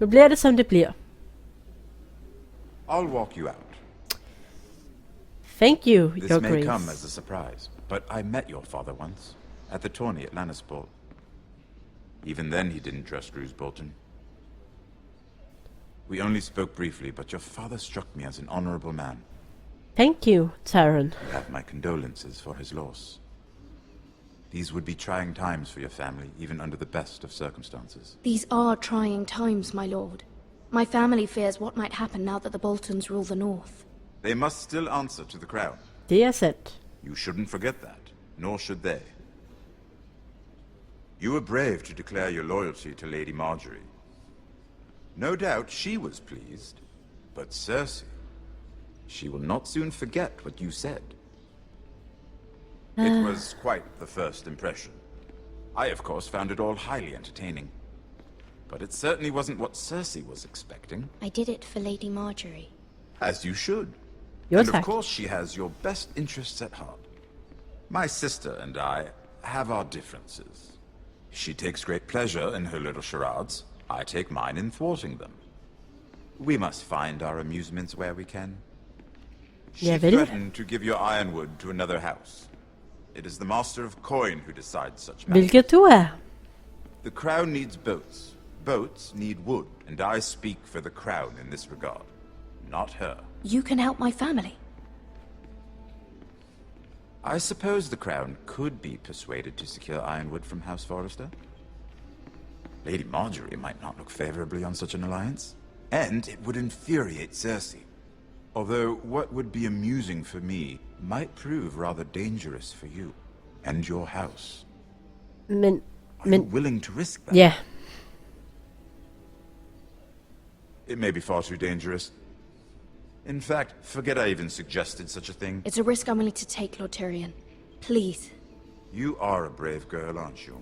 Nu bliver det, som det bliver. I'll walk you out. Thank you, This Your may Grace. come as a surprise, but I met your father once, at the tourney at Lannisport. Even then he didn't trust Roose Bolton. We only spoke briefly, but your father struck me as an honorable man. Thank you, Tyron. You have my condolences for his loss. These would be trying times for your family, even under the best of circumstances. These are trying times, my lord. My family fears what might happen now that the Boltons rule the north. They must still answer to the crown. Det er sandt. You shouldn't forget that, nor should they. You were brave to declare your loyalty to Lady Marjorie. No doubt she was pleased, but Cersei, She will not soon forget what you said. It was quite the first impression. I, of course, found it all highly entertaining. But it certainly wasn't what Cersei was expecting. I did it for Lady Marjorie. As you should. Your And attack. of course she has your best interests at heart. My sister and I have our differences. She takes great pleasure in her little charades. I take mine in thwarting them. We must find our amusements where we can. She Ja, vel. threatened to give your ironwood to another house. It is the master of coin who decides such matters. Hvilket du er. The crown needs boats. Boats need wood, and I speak for the crown in this regard, not her. You can help my family. I suppose the crown could be persuaded to secure ironwood from House Forrester. Lady Marjorie might not look favorably on such an alliance, and it would infuriate Cersei. Although what would be amusing for me might prove rather dangerous for you and your house. Men, Are you willing to risk that? ja. It may be far too dangerous. In fact, forget I even suggested such a thing. It's a risk I'm willing to take, Lord Tyrion. Please. You are a brave girl, aren't you?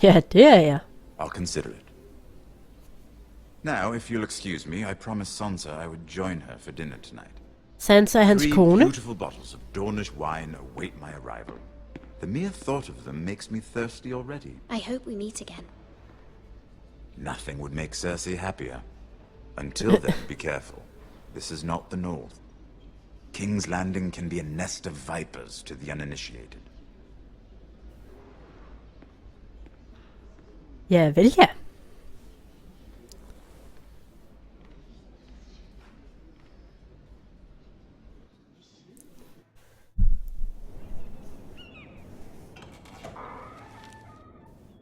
Ja, det er jeg. I'll consider it. Now, if you'll excuse me, I promised Sansa I would join her for dinner tonight. Sansa er hans 3 kone. beautiful bottles of Dornish wine await my arrival. The mere thought of them makes me thirsty already. I hope we meet again. Nothing would make Cersei happier. Until then, be careful. This is not the North. King's Landing can be a nest of vipers to the uninitiated. Ja, vel ja.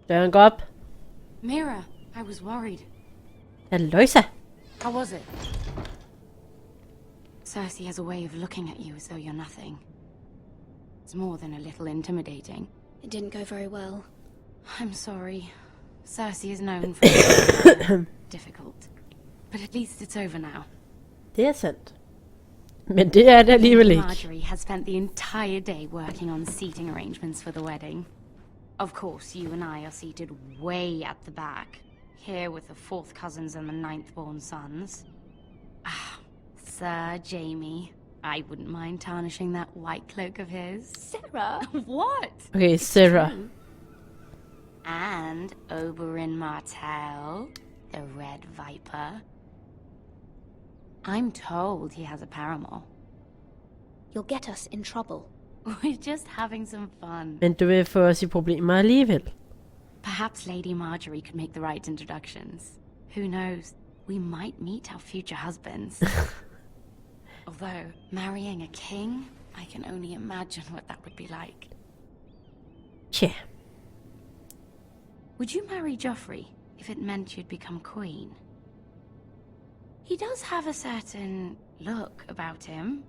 Døren går op. Mira, I was worried. Halløjsa. How was it? Cersei has a way of looking at you as though you're nothing. It's more than a little intimidating. It didn't go very well. I'm sorry. Cersei is known for being difficult. But at least it's over now. Det er sandt. Men det er det alligevel ikke. Marjorie has spent the entire day working on seating arrangements for the wedding. Of course, you and I are seated way at the back. Here with the 4th cousins and the 9th born sons. Ah, Sir Jaime. I wouldn't mind tarnishing that white cloak of his. Sarah? What? Okay, Sarah. And Oberyn Martell, the Red Viper. I'm told he has a paramour. You'll get us in trouble. We're just having some fun. Men du vil få os i problemer alligevel. Perhaps Lady Marjorie could make the right introductions. Who knows? We might meet our future husbands. Although, marrying a king, I can only imagine what that would be like. Tja. Would you marry Joffrey if it meant you'd become queen? He does have a certain look about him,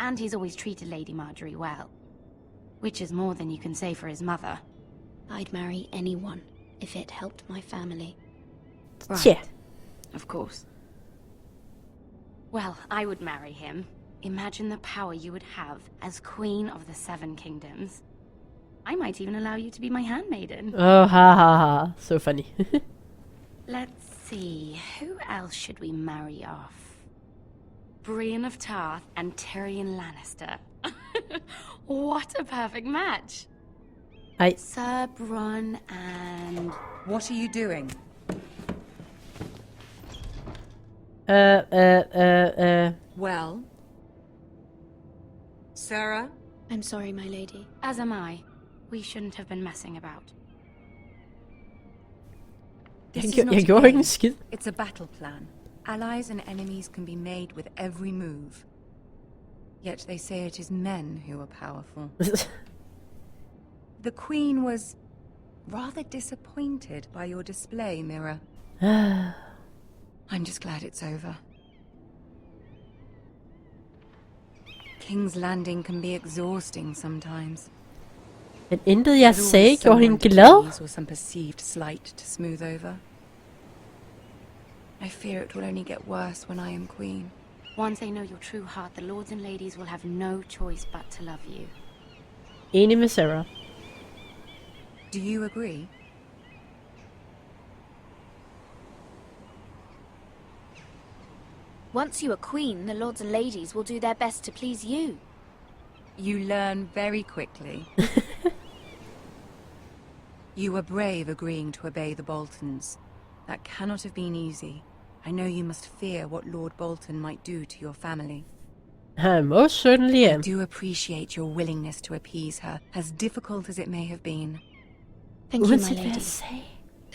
and he's always treated Lady Marjorie well. Which is more than you can say for his mother. I'd marry anyone if it helped my family. Right. Yeah. Of course. Well, I would marry him. Imagine the power you would have as Queen of the 7 Kingdoms. I might even allow you to be my handmaiden. Oh, ha ha ha. So funny. Let's see, who else should we marry off? Brienne of Tarth and Tyrion Lannister. What a perfect match. Sir Bronn and... What are you doing? Well? Sarah? I'm sorry, my lady. As am I. We shouldn't have been messing about. This Jeg is not a gjorde game. ikke en skid. It's a battle plan. Allies and enemies can be made with every move. Yet they say it is men who are powerful. The Queen was rather disappointed by your display, Mira. I'm just glad it's over. King's Landing can be exhausting sometimes. Men intet jeg There's sagde always gjorde hende someone to glad. please or some perceived slight to smooth over. I fear it will only get worse when I am queen. Once they know your true heart, the lords and ladies will have no choice but to love you. Enig med Sarah. Do you agree? Once you are queen, the lords and ladies will do their best to please you. You learn very quickly. You were brave agreeing to obey the Boltons. That cannot have been easy. I know you must fear what Lord Bolton might do to your family. I most certainly am. I do appreciate your willingness to appease her, as difficult as it may have been. Thank you, my lady.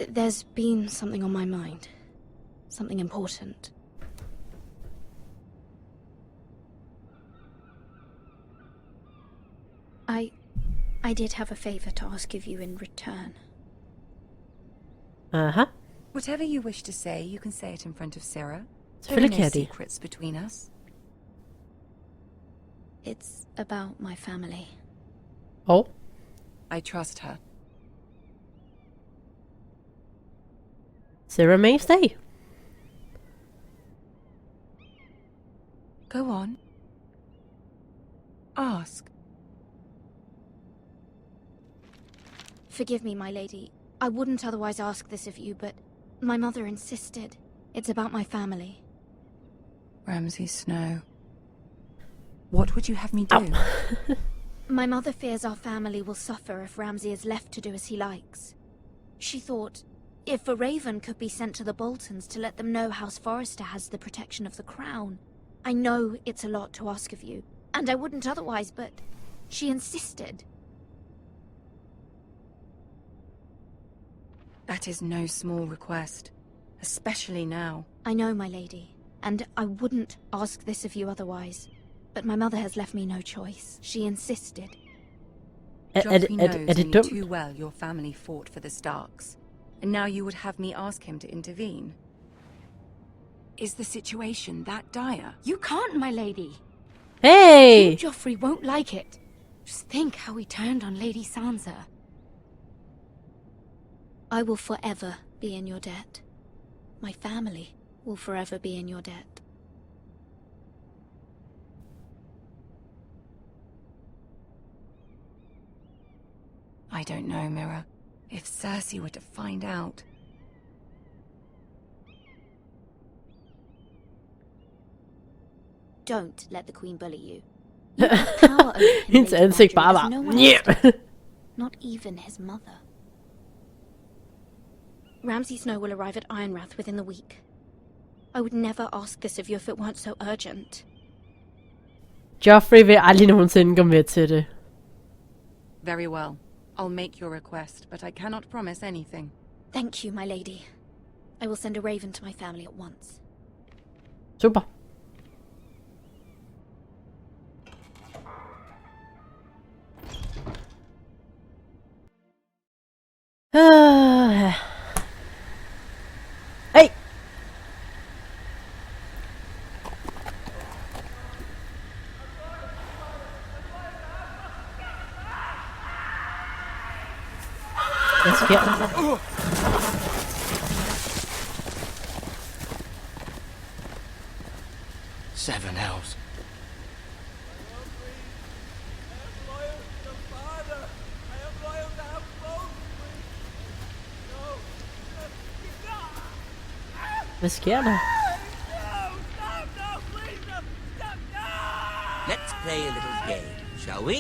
There's been something on my mind. Something important. I did have a favor to ask of you in return. Uh-huh. Whatever you wish to say, you can say it in front of Sarah. There Selvfølgelig are kan no jeg det. secrets between us. It's about my family. Oh. I trust her. Sarah may stay. Go on. Ask. Forgive me, my lady. I wouldn't otherwise ask this of you, but my mother insisted. It's about my family. Ramsay Snow. What would you have me do? My mother fears our family will suffer if Ramsay is left to do as he likes. She thought, if a raven could be sent to the Boltons to let them know House Forrester has the protection of the crown. I know it's a lot to ask of you, and I wouldn't otherwise, but she insisted. That is no small request, especially now. I know, my lady, and I wouldn't ask this of you otherwise. But my mother has left me no choice. She insisted. Joffrey knows only too well your family fought for the Starks, and now you would have me ask him to intervene. Is the situation that dire? You can't, my lady. Hey! Joffrey won't like it. Just think how he turned on Lady Sansa. I will forever be in your debt. My family will forever be in your debt. I don't know, Mira. If Cersei were to find out... Don't let the Queen bully you. You have power over him, Hendes Lady ansigt Marjorie, bare as no var... one Yeah. else does. Not even his mother. Ramsay Snow will arrive at Ironrath within the week. I would never ask this of you if it weren't so urgent. Joffrey vil aldrig nogensinde gå med til det. Very well. I'll make your request, but I cannot promise anything. Thank you, my lady. I will send a raven to my family at once. Super. Hey! Let's get... 7 elves. Hvad sker der? Let's play a little game, shall we?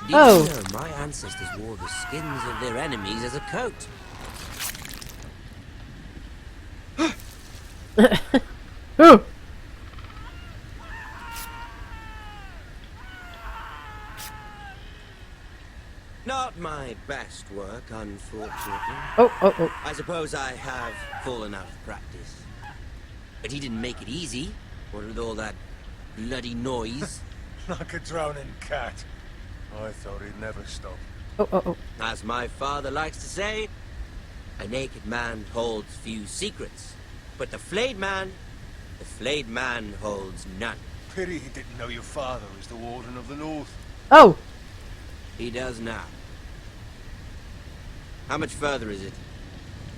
Did Oh. you know my ancestors wore the skins of their enemies as a coat? Oh. Not my best work, unfortunately. Oh. I suppose I have fallen out of practice. But he didn't make it easy, what with all that bloody noise. Like a drowning cat. I thought he'd never stop. Oh. As my father likes to say, a naked man holds few secrets. But the flayed man holds none. Pity he didn't know your father was the Warden of the North. Oh! He does now. How much further is it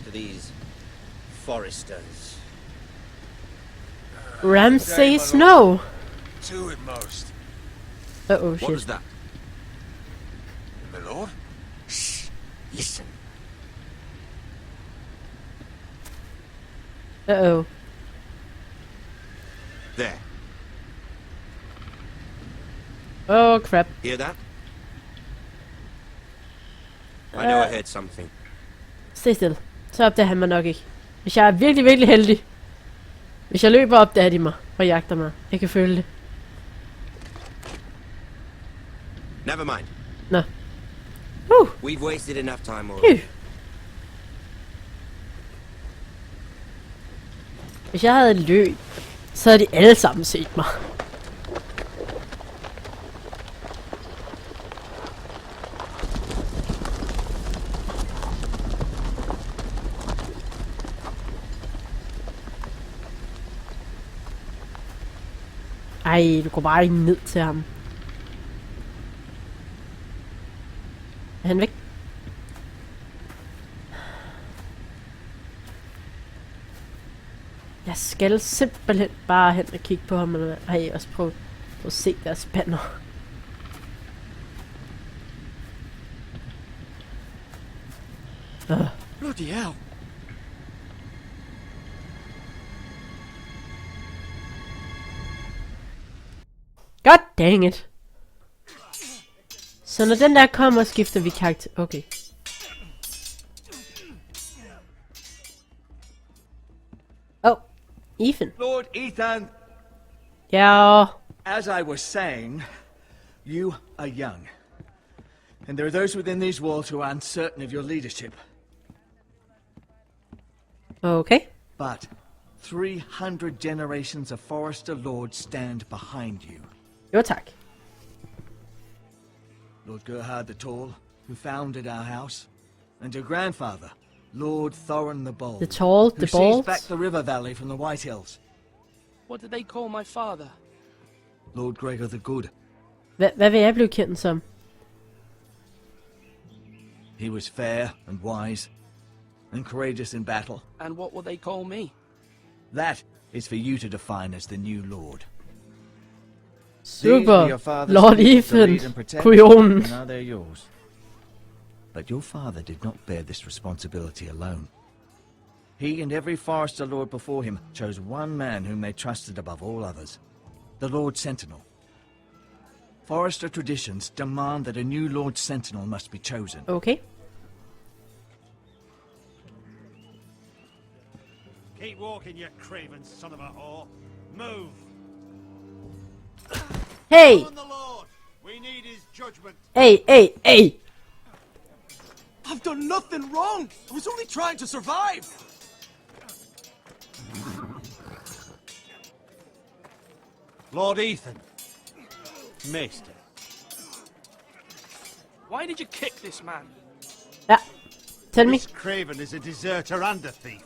to these Foresters? Ramses, no. 2 at most. Uh-oh, What was shit. that? My lord? Shh. Listen. Uh-oh. There. Oh, crap. Hear that? I know I heard something. Stig stille. Så opdager han mig nok ikke. Hvis jeg er virkelig, virkelig heldig. Hvis jeg løber, opdager de mig og jagter mig. Jeg kan føle det. Never mind. Nå. We've wasted enough time already. Hvis jeg havde løb, så havde de alle sammen set mig. Ej, du går bare ikke ned til ham. Er han væk? Jeg skal simpelthen bare hen og kigge på ham, eller hvad? Har I også prøvet at se deres banner? Bloody hell. God dang it. Så når den der kommer, skifter vi karakter. Okay. Oh, Ethan. Lord Ethan. Yeah. As I was saying, you are young. And there are those within these walls who are uncertain of your leadership. Okay. But 300 generations of Forester lords stand behind you. Jo, tak. Lord Gerhard the Tall, who founded our house, and your grandfather, Lord Thorin the Bold, The Tall, who the seized Bold. back the river valley from the White Hills. What did they call my father? Lord Gregor the Good. Hvad vil jeg blive kendt som? He was fair and wise, and courageous in battle. And what will they call me? That is for you to define as the new lord. Super. Lord Ethan. Kujonen. Now they're yours. But your father did not bear this responsibility alone. He and every Forester lord before him chose one man whom they trusted above all others. The Lord Sentinel. Forester traditions demand that a new Lord Sentinel must be chosen. Okay. Keep walking, you craven son of a whore. Move. Hey! On the Lord. We need his judgment. Hey, hey, hey! I've done nothing wrong. I was only trying to survive. Lord Ethan. Maester. Why did you kick this man? Yeah. Tell me. This craven is a deserter and a thief.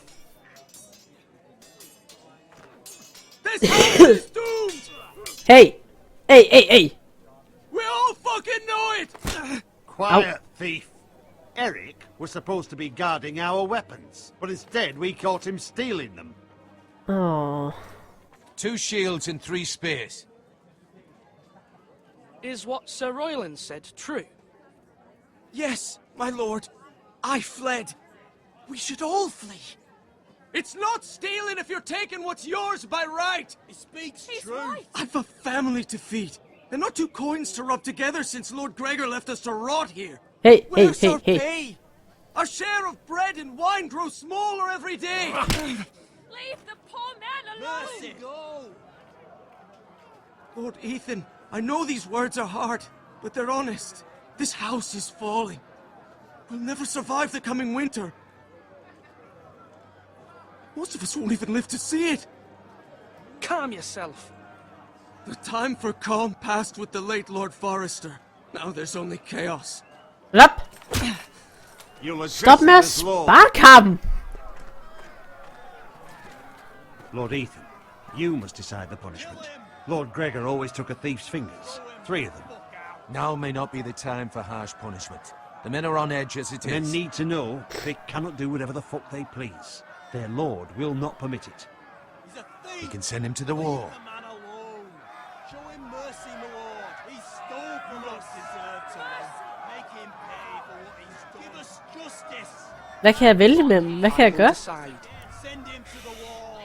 This house is doomed. Hey! Hey, hey, hey! We all fucking know it. Quiet, thief. Eric was supposed to be guarding our weapons, but instead we caught him stealing them. Oh. 2 shields and 3 spears. Is what Sir Royland said true? Yes, my lord. I fled. We should all flee. It's not stealing if you're taking what's yours by right. He speaks true. I've a family to feed, and not 2 coins to rub together since Lord Gregor left us to rot here. Hey, Where's hey, our hey, hey. pay? Our share of bread and wine grows smaller every day. Leave the poor man alone! Mercy, go. Lord Ethan, I know these words are hard, but they're honest. This house is falling. We'll never survive the coming winter. Most of us won't even live to see it. Calm yourself. The time for calm passed with the late Lord Forester. Now there's only chaos. Up. You'll Stop med at sparke ham! Lord Ethan, you must decide the punishment. Lord Gregor always took a thief's fingers. 3 of them. Now may not be the time for harsh punishment. The men are on edge as it The men is. need to know they cannot do whatever the fuck they please. Their lord will not permit it. He's a We can send him to the wall. Show him mercy, my lord. He stole from us. Deserve to rest. Make him pay for what he's done. Give us justice. Hvad kan jeg vælge mellem? Hvad kan jeg gøre? Send him to the wall.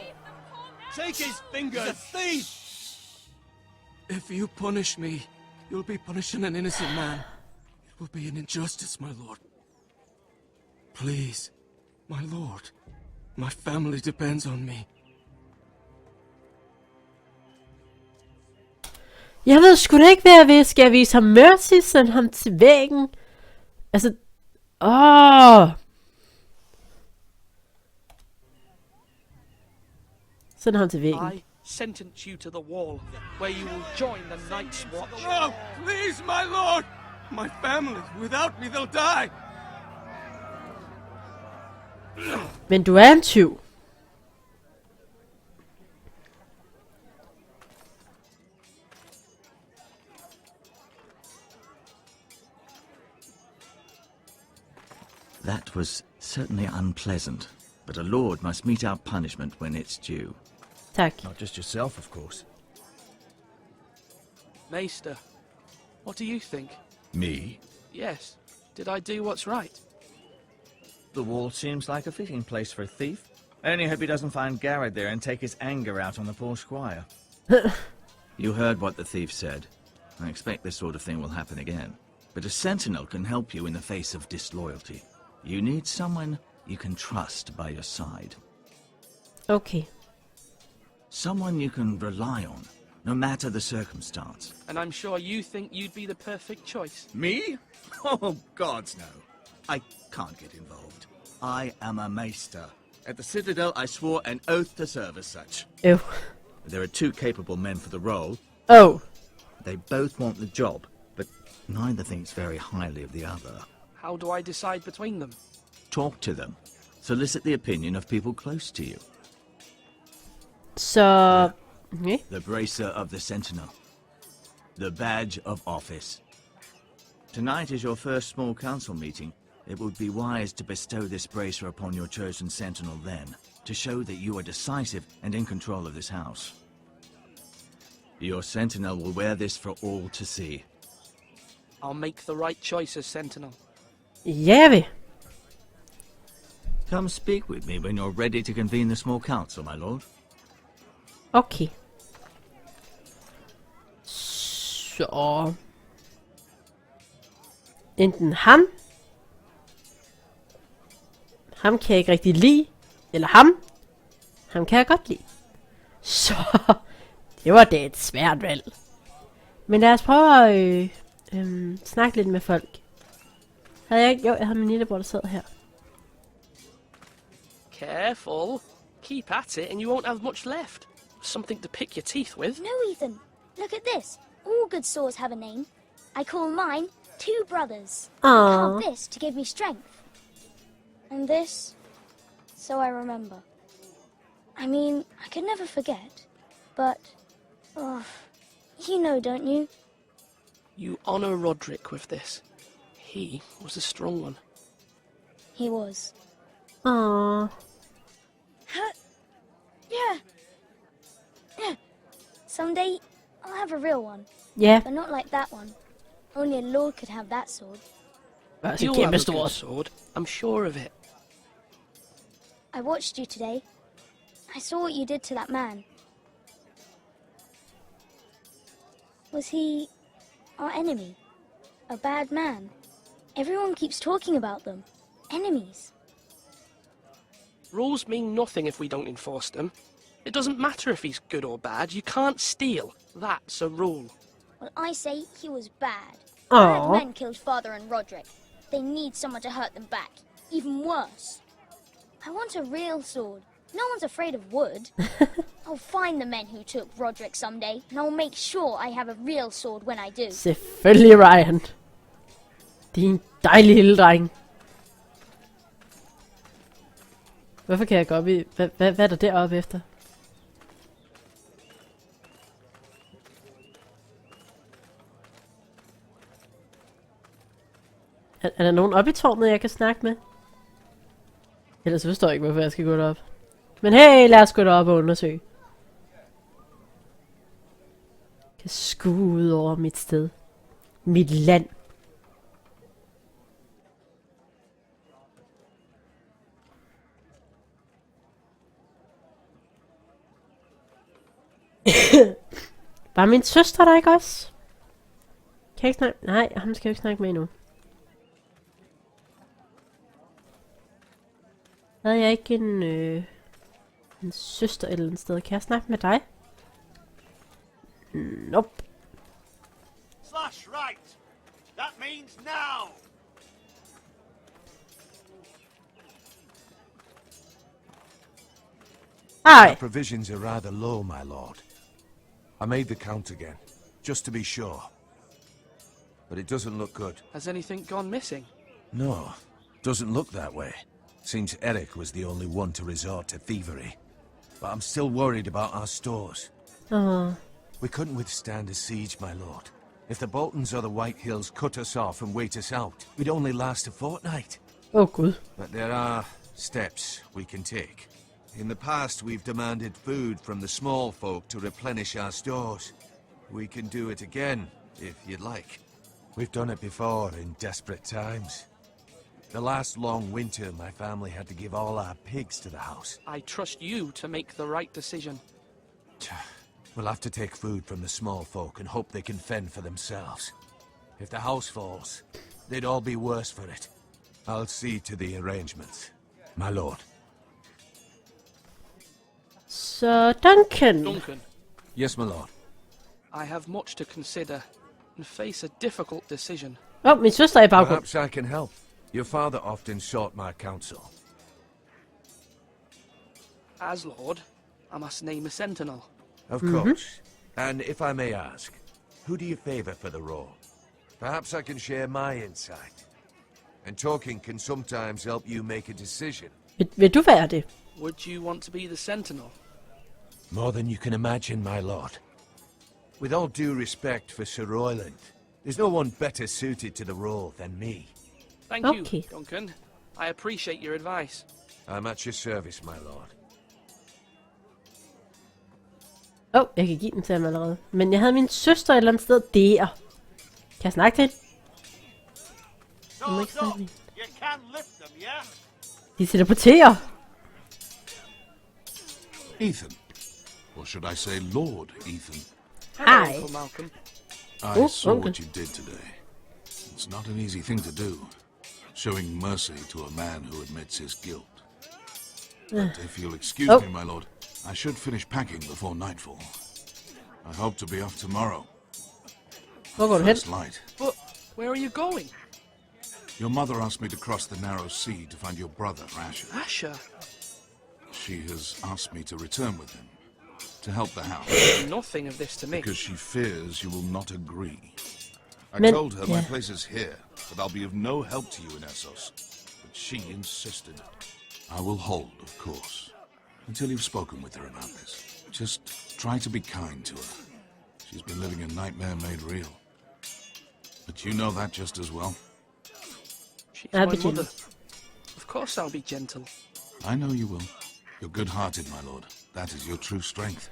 Take his fingers. He's a thief. If you punish me, you'll be punishing an innocent man. It will be an injustice, my lord. Please, my lord. My family depends on me. Jeg ved sgu da ikke, hvad jeg vil. Skal jeg vise ham mercy? Send ham til væggen? Altså... Send ham til væggen. I sentence you to the wall, where you will join the Night's Watch. No, please, my lord. My family, without me, they'll die. Men du er en tyv. That was certainly unpleasant, but a lord must mete out punishment when it's due. Tak. Not just yourself, of course. Maester, what do you think? Me? Yes. Did I do what's right? The wall seems like a fitting place for a thief. I only hope he doesn't find Garrett there and take his anger out on the poor squire. You heard what the thief said. I expect this sort of thing will happen again. But a sentinel can help you in the face of disloyalty. You need someone you can trust by your side. Okay. Someone you can rely on, no matter the circumstance. And I'm sure you think you'd be the perfect choice. Me? Oh, gods no. I can't get involved. I am a maester. At the Citadel, I swore an oath to serve as such. Ew. There are two capable men for the role. Oh. They both want the job, but neither thinks very highly of the other. How do I decide between them? Talk to them. Solicit the opinion of people close to you. So... The bracer of the sentinel. The badge of office. Tonight is your first small council meeting. It would be wise to bestow this bracer upon your chosen sentinel then, to show that you are decisive and in control of this house. Your sentinel will wear this for all to see. I'll make the right choice as sentinel. Ja, vi. Come speak with me when you're ready to convene the small council, my lord. Okay. Så... Enten ham. Ham kan jeg ikke rigtig lide. Eller ham. Ham kan jeg godt lide. Så... Det var da et svært valg. Men lad os prøve at snakke lidt med folk. Havde jeg ikke? Jo, jeg havde min lillebror, der sad her. Careful. Keep at it and you won't have much left. Something to pick your teeth with. No, Ethan. Look at this. All good swords have a name. I call mine Two Brothers. I carved this to give me strength. And this, so I remember. I mean, I could never forget. But, oh, you know, don't you? You honor Roderick with this. He was a strong one. He was. Aww. Yeah. Yeah. Someday, I'll have a real one. Yeah. But not like that one. Only a lord could have that sword. You'll have a good sword. I'm sure of it. I watched you today. I saw what you did to that man. Was he our enemy? A bad man? Everyone keeps talking about them. Enemies. Rules mean nothing if we don't enforce them. It doesn't matter if he's good or bad. You can't steal. That's a rule. Well, I say he was bad. Aww. Bad men killed Father and Roderick. They need someone to hurt them back. Even worse. I want a real sword. No one's afraid of wood. I'll find the men who took Roderick someday, and I'll make sure I have a real sword when I do. Selvfølgelig, Ryan. Din dejlige lille dreng. Hvorfor kan jeg gå op i... Hvad er der deroppe efter? Er der nogen oppe i tårnet, jeg kan snakke med? Ellers forstår jeg ikke, hvorfor jeg skal gå derop. Men hey, lad os gå derop og undersøge. Kan skue ud over mit sted. Mit land. Var min søster der ikke også? Kan jeg ikke snakke? Nej, ham skal jeg ikke snakke med endnu. Havde jeg ikke en søster et eller andet sted? Kan jeg snakke med dig? Nope. Slash right. That means now. Aye. Our provisions are rather low, my lord. I made the count again, just to be sure. But it doesn't look good. Has anything gone missing? No, doesn't look that way. Seems Eric was the only one to resort to thievery. But I'm still worried about our stores. We couldn't withstand a siege, my lord. If the Boltons or the White Hills cut us off and wait us out, we'd only last a fortnight. Oh, good. But there are steps we can take. In the past, we've demanded food from the small folk to replenish our stores. We can do it again, if you'd like. We've done it before in desperate times. The last long winter, my family had to give all our pigs to the house. I trust you to make the right decision. We'll have to take food from the small folk and hope they can fend for themselves. If the house falls, they'd all be worse for it. I'll see to the arrangements, my lord. Så Duncan. Duncan. Yes, my lord. I have much to consider and face a difficult decision. Oh, min søster er i baggrunden. Perhaps I can help. Your father often sought my counsel. As Lord, I must name a sentinel. Of course. And if I may ask, who do you favor for the role? Perhaps I can share my insight. And talking can sometimes help you make a decision. Vil du være det? Would you want to be the sentinel? More than you can imagine, my lord. With all due respect for Sir Royland, there's no one better suited to the role than me. Thank you, Duncan. I appreciate your advice. I'm at your service, my lord. Jeg kan give den til ham allerede. Men jeg havde min søster et eller andet sted der. Kan jeg snakke til hende? Jeg må ikke snakke med hende. De teleporterer. Ethan. Or should I say Lord Ethan? Hi. Uncle Malcolm. I saw what you did today. It's not an easy thing to do. Showing mercy to a man who admits his guilt. But if you'll excuse me, my lord, I should finish packing before nightfall. I hope to be off tomorrow. First light. But where are you going? Your mother asked me to cross the narrow sea to find your brother, Asher. Asher? She has asked me to return with him, to help the house. Nothing of this to me. Because she fears you will not agree. I told her my place is here, but I'll be of no help to you in Essos. But she insisted. I will hold, of course, until you've spoken with her about this. Just try to be kind to her. She's been living a nightmare made real. But you know that just as well. She's my mother. Of course I'll be gentle. I know you will. You're good-hearted, my lord. That is your true strength.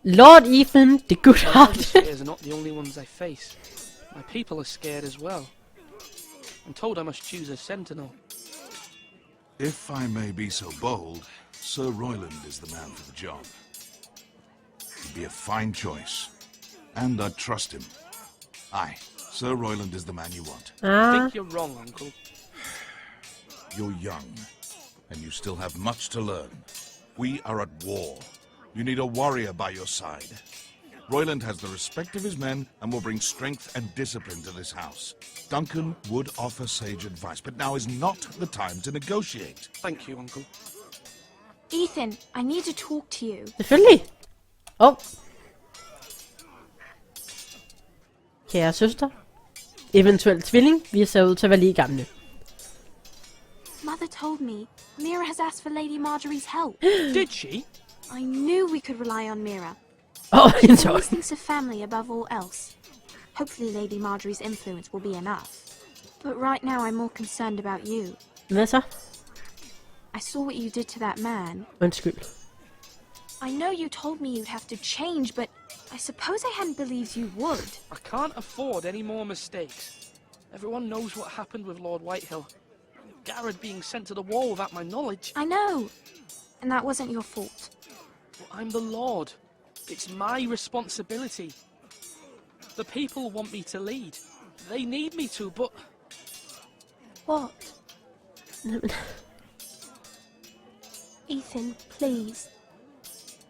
Lord Ethan, the good-hearted. My fears are not the only ones I face. My people are scared as well. I'm told I must choose a sentinel. If I may be so bold, Sir Royland is the man for the job. He'd be a fine choice. And I'd trust him. Aye, Sir Royland is the man you want. I think you're wrong, Uncle. You're young, and you still have much to learn. We are at war. You need a warrior by your side. Royland has the respect of his men and will bring strength and discipline to this house. Duncan would offer sage advice, but now is not the time to negotiate. Thank you, Uncle. Ethan, I need to talk to you. Selvfølgelig. Kære søster. Eventuelt tvilling. Vi ser ud til at være lige gamle. Mother told me Mira has asked for Lady Marjorie's help. Did she? I knew we could rely on Mira. She always thinks of family above all else. Hopefully Lady Marjorie's influence will be enough. But right now I'm more concerned about you. Hvad så? I saw what you did to that man. Undskyld. I know you told me you'd have to change, but I suppose I hadn't believed you would. I can't afford any more mistakes. Everyone knows what happened with Lord Whitehill. Garrett being sent to the wall without my knowledge. I know. And that wasn't your fault. Well, I'm the Lord. It's my responsibility. The people want me to lead. They need me to, but... What? Ethan, please.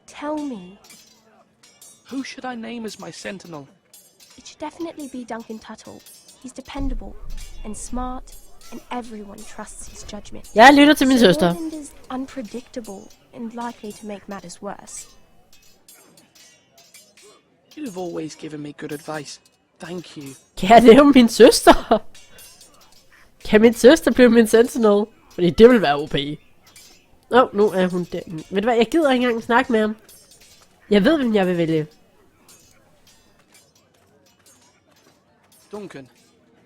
Tell me. Who should I name as my sentinel? It should definitely be Duncan Tuttle. He's dependable and smart, and everyone trusts his judgment. Jeg lytter til min søster. Roland is unpredictable and likely to make matters worse. You've always given me good advice. Thank you. Kan jeg nævne min søster? Kan min søster blive min sentinel? Fordi det vil være OP. Nu er hun der. Ved du hvad, jeg gider ikke engang snakke med ham. Jeg ved, hvem jeg vil vælge. Duncan,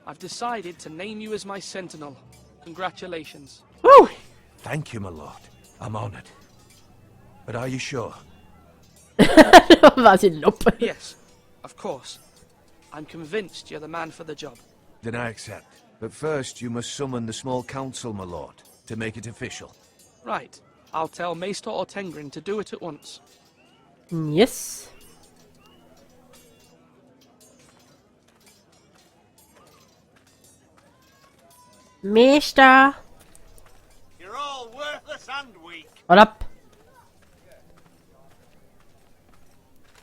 I've decided to name you as my sentinel. Congratulations. Woo! Thank you, my lord. I'm honored. But are you sure? Yes, of course. I'm convinced you're the man for the job. Then I accept. But first, you must summon the small council, my lord, to make it official. Right. I'll tell Maester Ortengrin to do it at once. Yes. Mester. You're all worthless and weak. Hold up.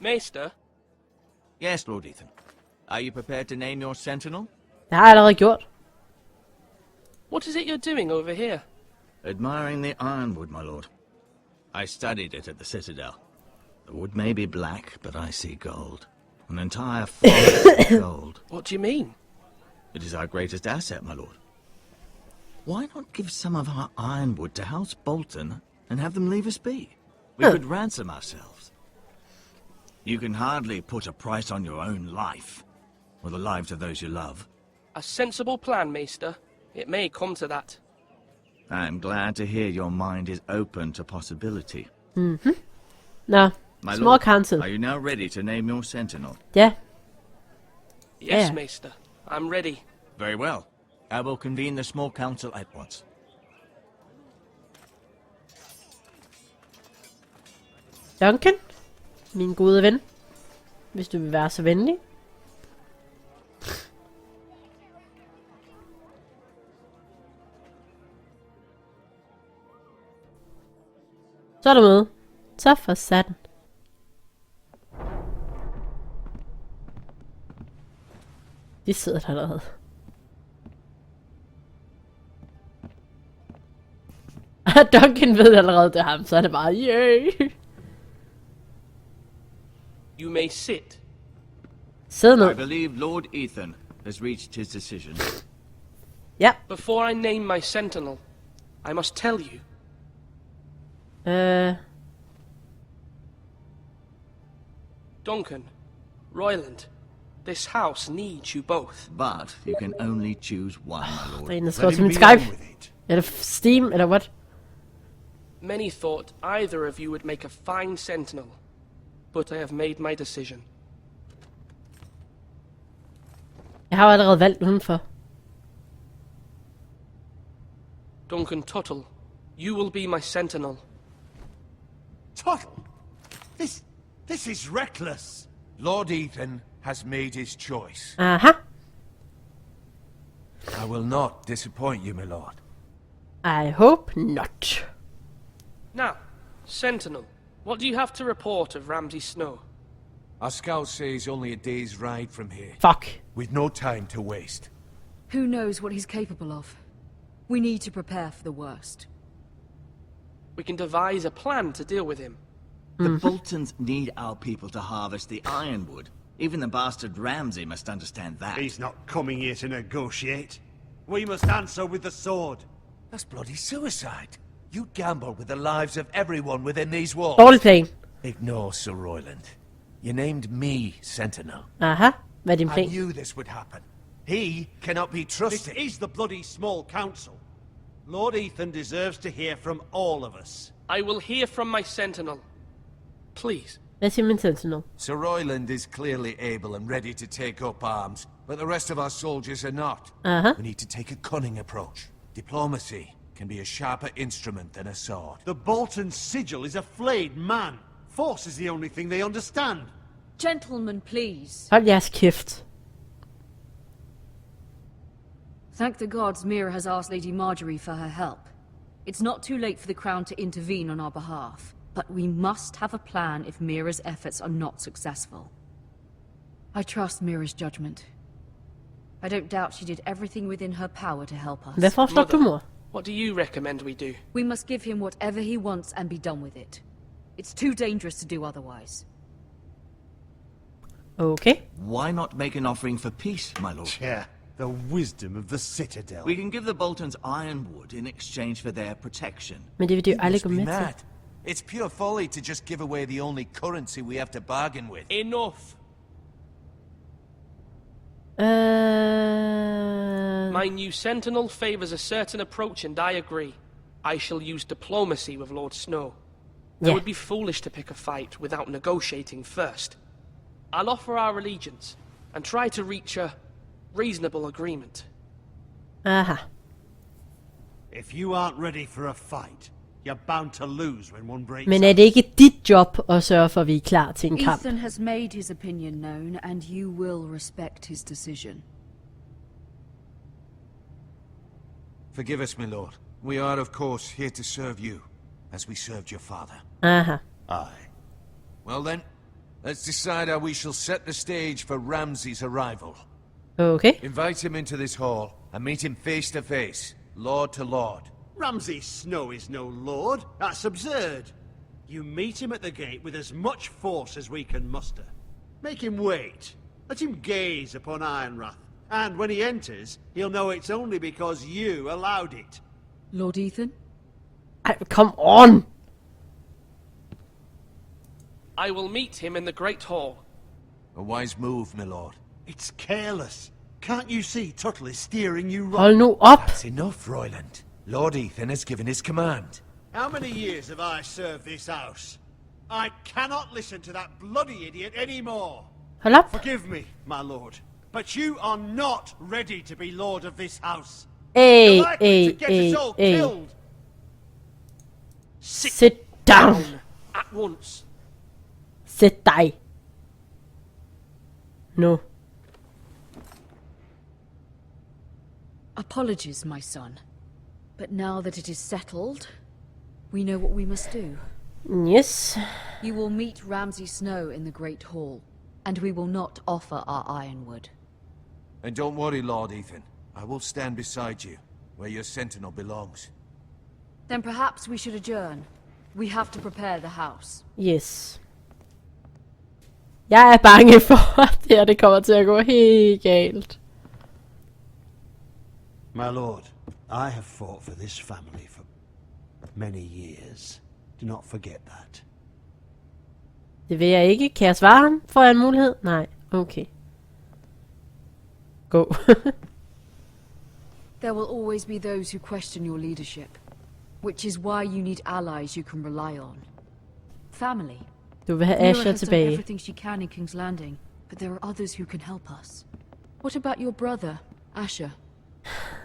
Maester? Yes, Lord Ethan. Are you prepared to name your sentinel? Det har jeg allerede gjort. What is it you're doing over here? Admiring the ironwood, my lord. I studied it at the Citadel. The wood may be black, but I see gold. An entire forest of gold. What do you mean? It is our greatest asset, my lord. Why not give some of our ironwood to House Bolton and have them leave us be? We could ransom ourselves. You can hardly put a price on your own life, or the lives of those you love. A sensible plan, Maester. It may come to that. I'm glad to hear your mind is open to possibility. Mhm. Nå, My small lord, council. are you now ready to name your sentinel? Ja. Yes, Yeah. Maester. I'm ready. Very well. I will convene the small council at once. Duncan, min gode ven, hvis du vil være så venlig. Så er du med. Så for satan. De sidder der allerede. Duncan ved allerede, det er ham, så er det bare, yay! You may sit. Sid ned. I believe Lord Ethan has reached his decision. Ja. Before I name my sentinel, I must tell you. Duncan, Royland, this house needs you both. But you can only choose one, my lord. Der er en, der skriver til min Skype. Eller Steam, eller what? Many thought either of you would make a fine sentinel, but I have made my decision. Jeg har jo allerede valgt udenfor. Duncan Tuttle, you will be my sentinel. Tuttle! This is reckless. Lord Ethan has made his choice. Aha. I will not disappoint you, my lord. I hope not. Now, sentinel, what do you have to report of Ramsay Snow? Our scouts say he's only a day's ride from here. Fuck. With no time to waste. Who knows what he's capable of? We need to prepare for the worst. We can devise a plan to deal with him. The Boltons need our people to harvest the ironwood. Even the bastard Ramsay must understand that. He's not coming here to negotiate. We must answer with the sword. That's bloody suicide. You gamble with the lives of everyone within these walls. Dårlig plan. Ignore Sir Royland. You named me Sentinel. Aha. Hvad er din I plan? knew this would happen. He cannot be trusted. This is the bloody small council. Lord Ethan deserves to hear from all of us. I will hear from my sentinel. Please, Hvad siger min sentinel? Sir Royland is clearly able and ready to take up arms, but the rest of our soldiers are not. We need to take a cunning approach. Diplomacy can be a sharper instrument than a sword. The Bolton sigil is a flayed man. Force is the only thing they understand. Gentlemen, please. Hold jeres kæft. Thank the gods Mira has asked Lady Marjorie for her help. It's not too late for the Crown to intervene on our behalf, but we must have a plan if Mira's efforts are not successful. I trust Mira's judgment. I don't doubt she did everything within her power to help us. Hvad foreslår du, mor? What do you recommend we do? We must give him whatever he wants and be done with it. It's too dangerous to do otherwise. Okay. Why not make an offering for peace, my lord? Yeah, the wisdom of the Citadel. We can give the Boltons ironwood in exchange for their protection. Men det vil de jo aldrig gå med til. Mad. It's pure folly to just give away the only currency we have to bargain with. Enough. My new sentinel favors a certain approach, and I agree. I shall use diplomacy with Lord Snow. It would be foolish to pick a fight without negotiating first. I'll offer our allegiance and try to reach a reasonable agreement. Aha. If you aren't ready for a fight, you're bound to lose when one breaks. Men er det ikke dit job at sørge for, at vi er klar til en kamp? Ethan has made his opinion known, and you will respect his decision. Forgive us, my lord. We are, of course, here to serve you, as we served your father. Aha. Aye. Well then, let's decide how we shall set the stage for Ramsay's arrival. Okay. Invite him into this hall, and meet him face to face, lord to lord. Ramsay Snow is no lord. That's absurd. You meet him at the gate with as much force as we can muster. Make him wait. Let him gaze upon Ironrath. And when he enters, he'll know it's only because you allowed it. Lord Ethan? Come on! I will meet him in the Great Hall. A wise move, my lord. It's careless. Can't you see Tuttle is steering you wrong? Hold nu op! That's enough, Royland. Lord Ethan has given his command. How many years have I served this house? I cannot listen to that bloody idiot anymore. Hold op! Forgive me, my lord, but you are not ready to be lord of this house. Hey, You're likely hey, to get hey, us all hey. killed. Sit down! At once. Sæt dig. Nu. Apologies, my son. But now that it is settled, we know what we must do. Yes. You will meet Ramsay Snow in the Great Hall, and we will not offer our ironwood. And don't worry, Lord Ethan. I will stand beside you, where your sentinel belongs. Then perhaps we should adjourn. We have to prepare the house. Yes. Jeg er bange for, at det her det kommer til at gå helt galt. My lord, I have fought for this family for many years. Do not forget that. Det vil jeg ikke. Kan jeg svare ham? Får jeg en mulighed? Nej. Okay. Go. There will always be those who question your leadership, which is why you need allies you can rely on. Family. Du vil have Mira Asher has done tilbage. everything she can in King's Landing, but there are others who can help us. What about your brother, Asher?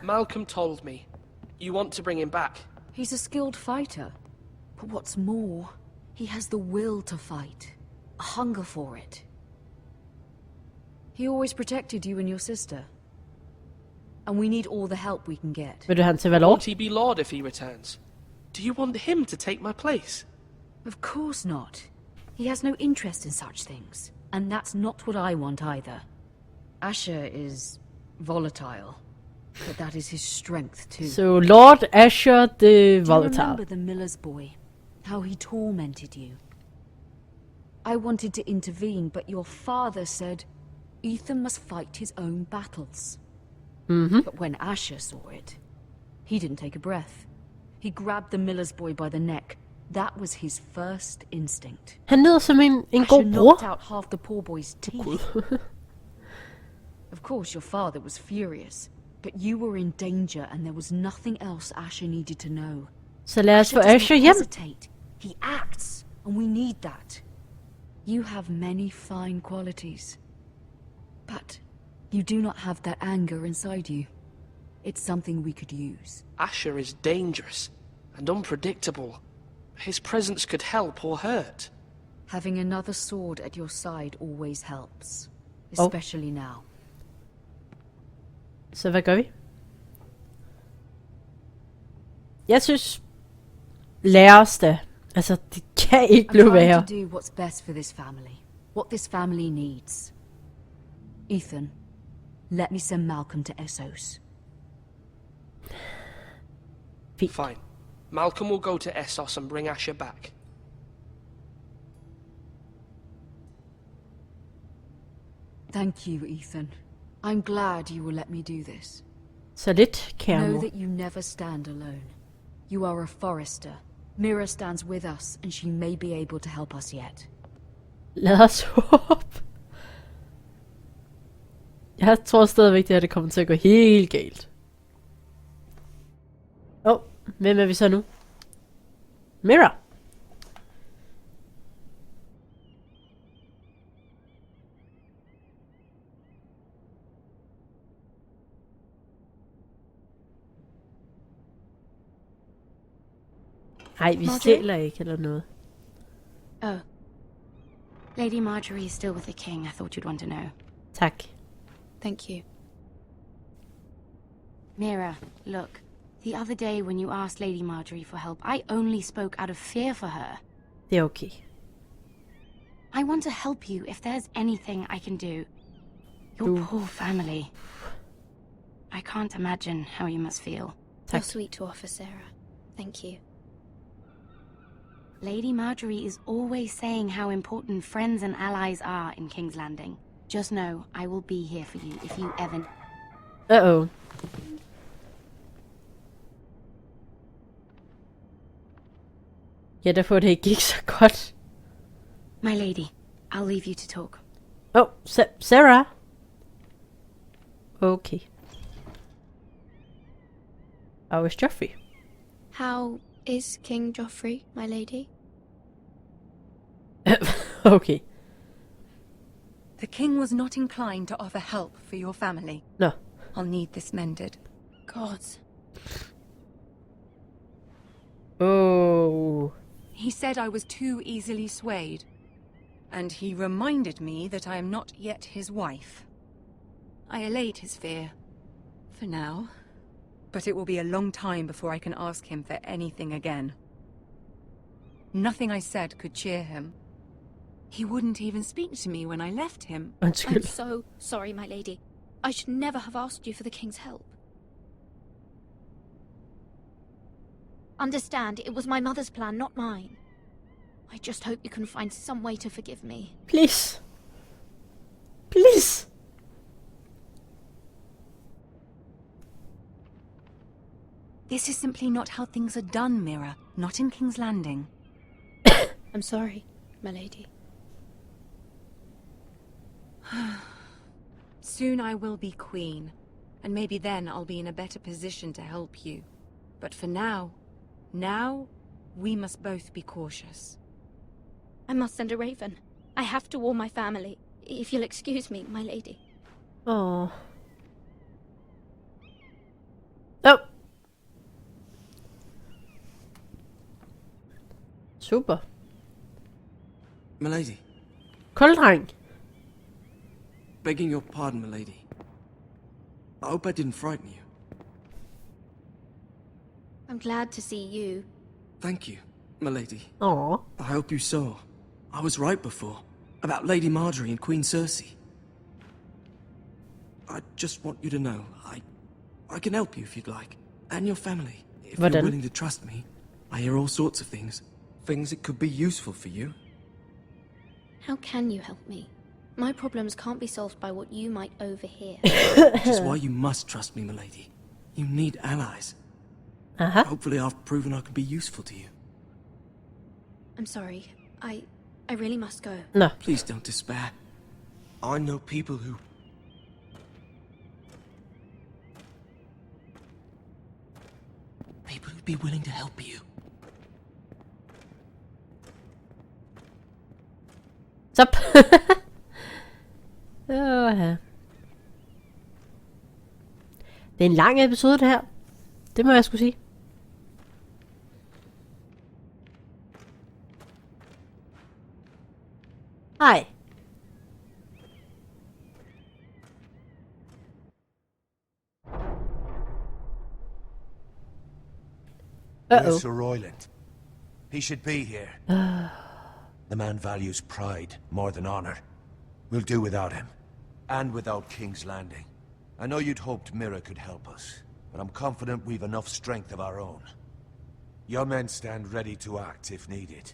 Malcolm told me. You want to bring him back. He's a skilled fighter. But what's more, he has the will to fight. A hunger for it. He always protected you and your sister. And we need all the help we can get. Vil du have ham til at være lord? Won't he be lord if he returns? Do you want him to take my place? Of course not. He has no interest in such things. And that's not what I want either. Asher is volatile. But that is his strength too. So Lord Asher the Do you Volatile. remember the miller's boy? How he tormented you? I wanted to intervene, but your father said Ethan must fight his own battles. But when Asher saw it, he didn't take a breath. He grabbed the miller's boy by the neck. That was his first instinct. Han lyder som en Asher god knocked bror. out half the poor boy's teeth. Of course, your father was furious, but you were in danger and there was nothing else Asher needed to know. Så lad os få does not Asher hjem. hesitate. He acts, and we need that. You have many fine qualities. But you do not have that anger inside you. It's something we could use. Asher is dangerous and unpredictable. His presence could help or hurt. Having another sword at your side always helps. Especially now. Så hvad gør vi? Jeg synes, lad os da. Altså, det kan ikke blive værre. I'm trying to do what's best for this family. What this family needs. Ethan, let me send Malcolm to Essos. Fine. Malcolm will go to Essos and bring Asher back. Thank you, Ethan. I'm glad you will let me do this. Så lidt, kære Know mor. that you never stand alone. You are a Forrester. Mira stands with us, and she may be able to help us yet. Lad os håbe. Jeg tror stadigvæk, det kommer til at gå helt galt. Hvem er vi så nu? Mira. Ej, vi stjæler ikke eller noget. Oh. Lady Marjorie is still with the king. I thought you'd want to know. Tak. Thank you. Mira, look. The other day when you asked Lady Marjorie for help, I only spoke out of fear for her. Det er okay. I want to help you if there's anything I can do. Your poor family. I can't imagine how you must feel. You're sweet to offer, Sarah. Thank you. Lady Marjorie is always saying how important friends and allies are in King's Landing. Just know, I will be here for you if you ever... Uh-oh. Ja, derfor det ikke gik så godt. My lady, I'll leave you to talk. Oh, Sarah. Okay. How is Joffrey? How is King Joffrey, my lady? Okay. The king was not inclined to offer help for your family. No. I'll need this mended. God. Oh. He said I was too easily swayed. And he reminded me that I am not yet his wife. I allayed his fear. For now. But it will be a long time before I can ask him for anything again. Nothing I said could cheer him. He wouldn't even speak to me when I left him. I'm so sorry, my lady. I should never have asked you for the king's help. Understand, it was my mother's plan, not mine. I just hope you can find some way to forgive me. Please. Please. This is simply not how things are done, Mira. Not in King's Landing. I'm sorry, my lady. Soon I will be queen, and maybe then I'll be in a better position to help you. But for now, we must both be cautious. I must send a raven. I have to warn my family. If you'll excuse me, my lady. Oh. Oh. Super. Milady. Kolddreng. Begging your pardon, milady. I hope I didn't frighten you. I'm glad to see you. Thank you, milady. Aww. I hope you saw. I was right before. About Lady Marjorie and Queen Cersei. I just want you to know, I can help you if you'd like. And your family. If you're willing to trust me. I hear all sorts of things. Things that could be useful for you. How can you help me? My problems can't be solved by what you might overhear. Which is why you must trust me, milady. You need allies. Hopefully I've proven I can be useful to you. I'm sorry. I really must go. No. Please don't despair. I know people who... People who'd be willing to help you. Stop. Ja. Det er en lang episode, det her. Det må jeg skulle sige. Hej. Where's Sir Royland? He should be here. The man values pride more than honor. We'll do without him. And without King's Landing. I know you'd hoped Mira could help us, but I'm confident we've enough strength of our own. Your men stand ready to act if needed.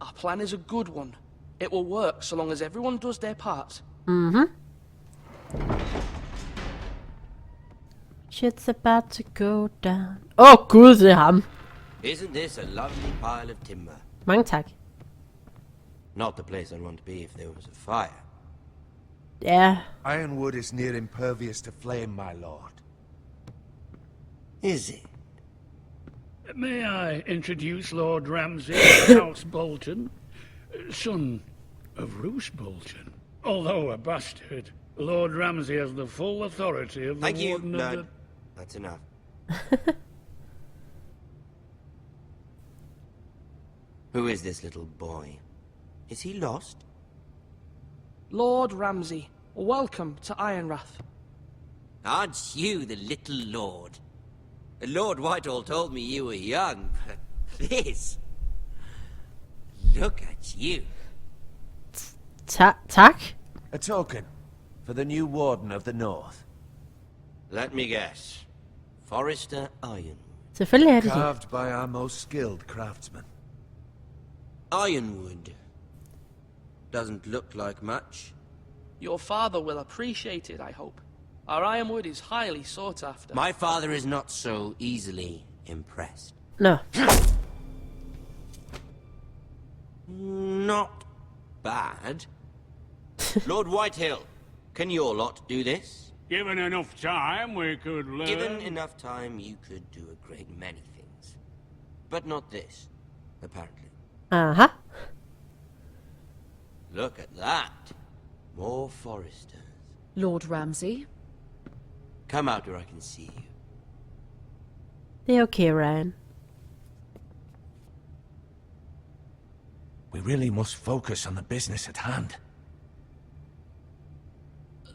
Our plan is a good one. It will work so long as everyone does their part. Mm-hmm. Shit's about to go down. Åh gud, det er ham. Isn't this a lovely pile of timber? Mange tak. Not the place I'd want to be if there was a fire. Yeah. Ironwood is near impervious to flame, my lord. Is it? May I introduce Lord Ramsay, House Bolton, son of Roose Bolton. Although a bastard, Lord Ramsay has the full authority of the Thank you, Warden of Lord. the... That's enough. Who is this little boy? Is he lost? Lord Ramsay, welcome to Ironrath. Aren't you the little lord? Lord Whitehall told me you were young, but this... Look at you. Tak. A token for the new Warden of the North. Let me guess. Forrester Ironwood. Selvfølgelig er det det. Carved by our most skilled craftsmen. Ironwood. Doesn't look like much. Your father will appreciate it, I hope. Our ironwood is highly sought after. My father is not so easily impressed. No. Not bad. Lord Whitehill, can your lot do this? Given enough time, we could learn... Given enough time, you could do a great many things. But not this, apparently. Uh-huh. Look at that. More Foresters. Lord Ramsay? Come out where I can see you. Det er okay, Ryan. We really must focus on the business at hand.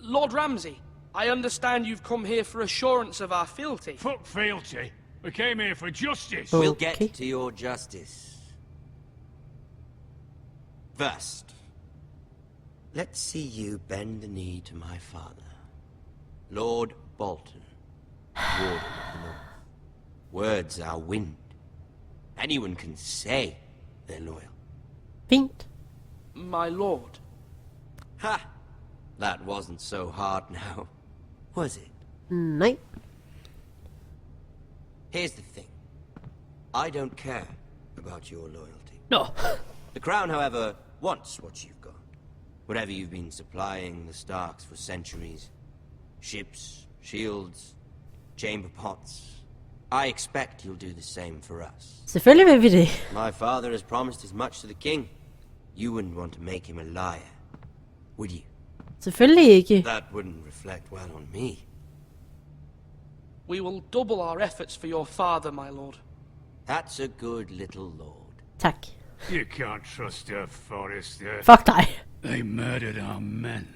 Lord Ramsay, I understand you've come here for assurance of our fealty. Fuck fealty. We came here for justice. We'll get to your justice. First, let's see you bend the knee to my father, Lord Bolton, Warden of the North. Words are wind. Anyone can say they're loyal. Fint. My lord. Ha! That wasn't so hard now, was it? Nej. Here's the thing. I don't care about your loyalty. No. The Crown, however, wants what you've got. Whatever you've been supplying the Starks for centuries. Ships, shields, chamber pots. I expect you'll do the same for us. Selvfølgelig vil vi det. My father has promised as much to the king. You wouldn't want to make him a liar, would you? Selvfølgelig ikke. That wouldn't reflect well on me. We will double our efforts for your father, my lord. That's a good little lord. Tak. You can't trust a Forester. Fuck dig. They murdered our men.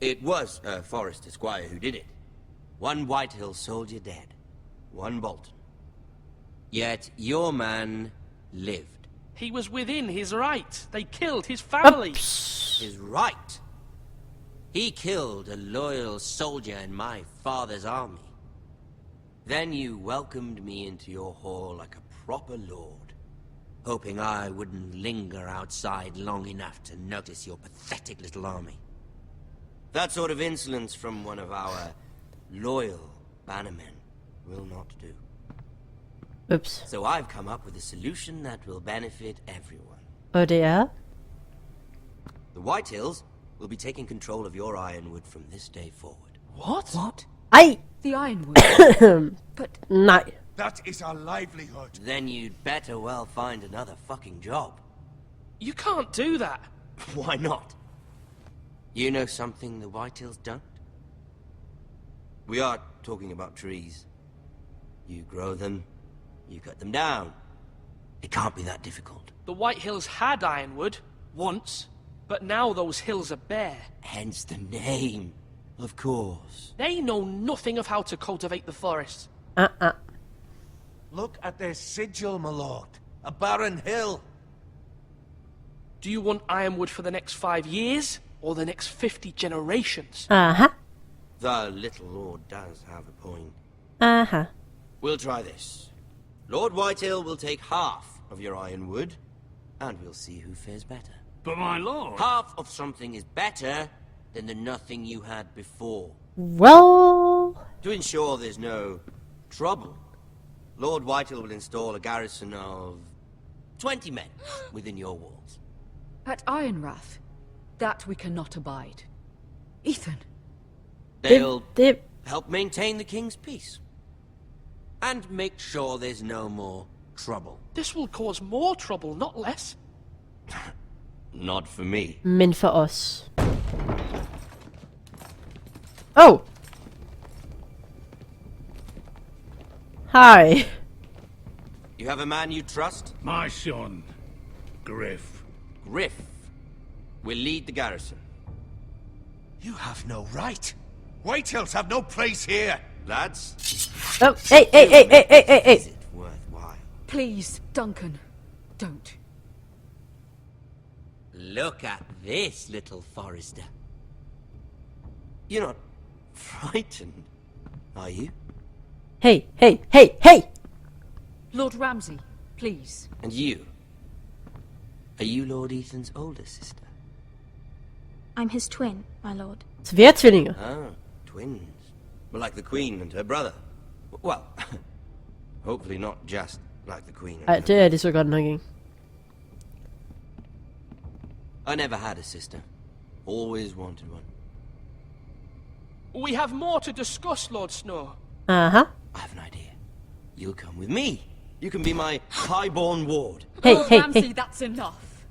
It was a Forester squire who did it. One Whitehill soldier dead. One Bolton. Yet your man lived. He was within his right. They killed his family. His right? He killed a loyal soldier in my father's army. Then you welcomed me into your hall like a proper lord, hoping I wouldn't linger outside long enough to notice your pathetic little army. That sort of insolence from one of our loyal bannermen will not do. Oops. So I've come up with a solution that will benefit everyone. Og det er? The Whitehills will be taking control of your ironwood from this day forward. What? What? Ej! The ironwood? But... Nej. That is our livelihood. Then you'd better well find another fucking job. You can't do that. Why not? You know something the Whitehills don't? We are talking about trees. You grow them, you cut them down. It can't be that difficult. The Whitehills had ironwood, once, but now those hills are bare. Hence the name, of course. They know nothing of how to cultivate the forests. Look at their sigil, my lord. A barren hill. Do you want ironwood for the next 5 years, or the next 50 generations? The little lord does have a point. We'll try this. Lord Whitehill will take half of your ironwood, and we'll see who fares better. But my lord... Half of something is better than the nothing you had before. Well... To ensure there's no trouble, Lord Whitehill will install a garrison of 20 men within your walls. At Ironrath, that we cannot abide. Ethan. They'll help maintain the king's peace. And make sure there's no more trouble. This will cause more trouble, not less. Not for me. Men for os. Oh! Hi. You have a man you trust? My son, Griff. Griff will lead the garrison. You have no right. Whitehills have no place here. Lads. Oh, hey. Is it worthwhile? Please, Duncan, don't. Look at this, little Forester. You're not frightened, are you? Hey! Lord Ramsay, please. And you? Are you Lord Ethan's older sister? I'm his twin, my lord. Så vi er tvillinger. Ah, twins. Well, like the Queen and her brother. Well, hopefully not just like the Queen and Ej, her det er det så godt nok ikke. I never had a sister. Always wanted one. We have more to discuss, Lord Snow. I have an idea. You'll come with me. You can be my highborn ward. Lord Ramsay, that's enough.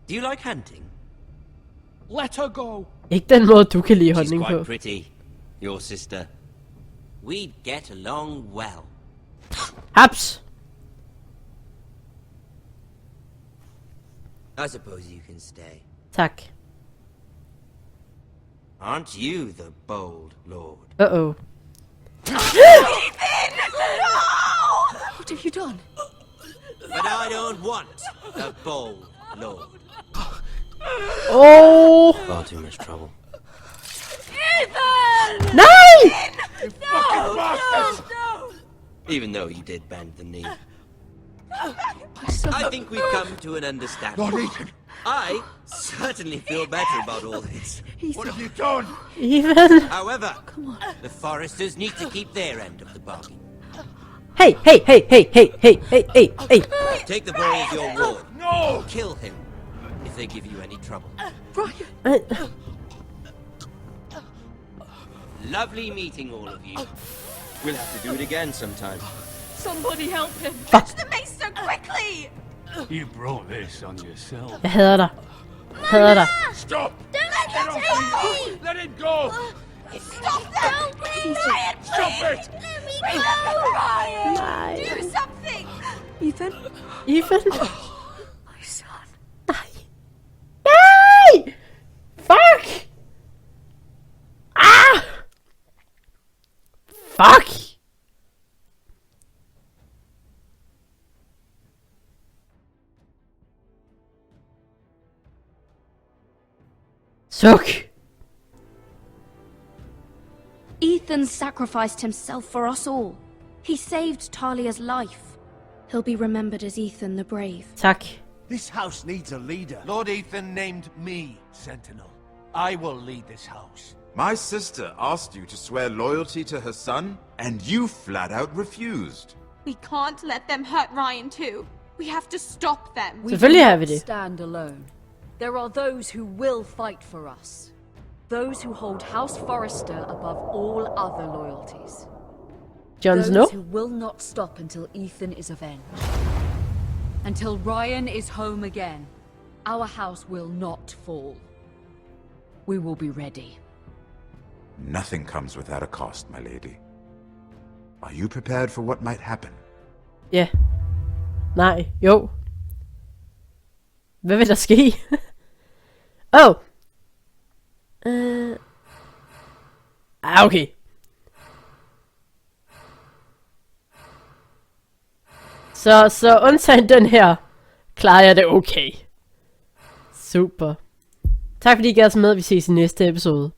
Do you like hunting? Let her go. Ikke den måde, du kan lide She's honning quite på. pretty, your sister. We'd get along well. Haps! I suppose you can stay. Tak. Aren't you the bold lord? Uh-oh. What have you done? But I don't want a bold lord. Oh! Far too much trouble. Ethan! Nej! You fucking bastards! Even though you did bend the knee. I think we've come to an understanding. Lord Ethan! I certainly feel better about all this. What have you done? Even. However, the Foresters need to keep their end of the bargain. Hey! Take the boy as your ward. No! Kill him if they give you any trouble. Brian! Lovely meeting all of you. We'll have to do it again sometime. Somebody help him! Fetch the mace so quickly! You brought this on yourself. Jeg hader dig. Hader dig. Stop! Don't let him take me! Let it go! Stop them! Please! Ryan, Stop please! it! Let me go! Ryan! Nej. Do something! Ethan? Ethan? My son. Nej! Fuck! Ah! Fuck! Suk! Ethan sacrificed himself for us all. He saved Talia's life. He'll be remembered as Ethan the Brave. Tak. This house needs a leader. Lord Ethan named me Sentinel. I will lead this house. My sister asked you to swear loyalty to her son, and you flat out refused. We can't let them hurt Ryan too. We have to stop them. We Selvfølgelig har vi do not det. stand alone. There are those who will fight for us. Those who hold House Forrester above all other loyalties. Jon Snow? Those who will not stop until Ethan is avenged. Until Ryan is home again, our house will not fall. We will be ready. Nothing comes without a cost, my lady. Are you prepared for what might happen? Ja. Nej, jo. Hvad vil der ske? Okay. Så undtagen den her, klarer jeg det okay. Super. Tak fordi I gav os med. Vi ses i næste episode.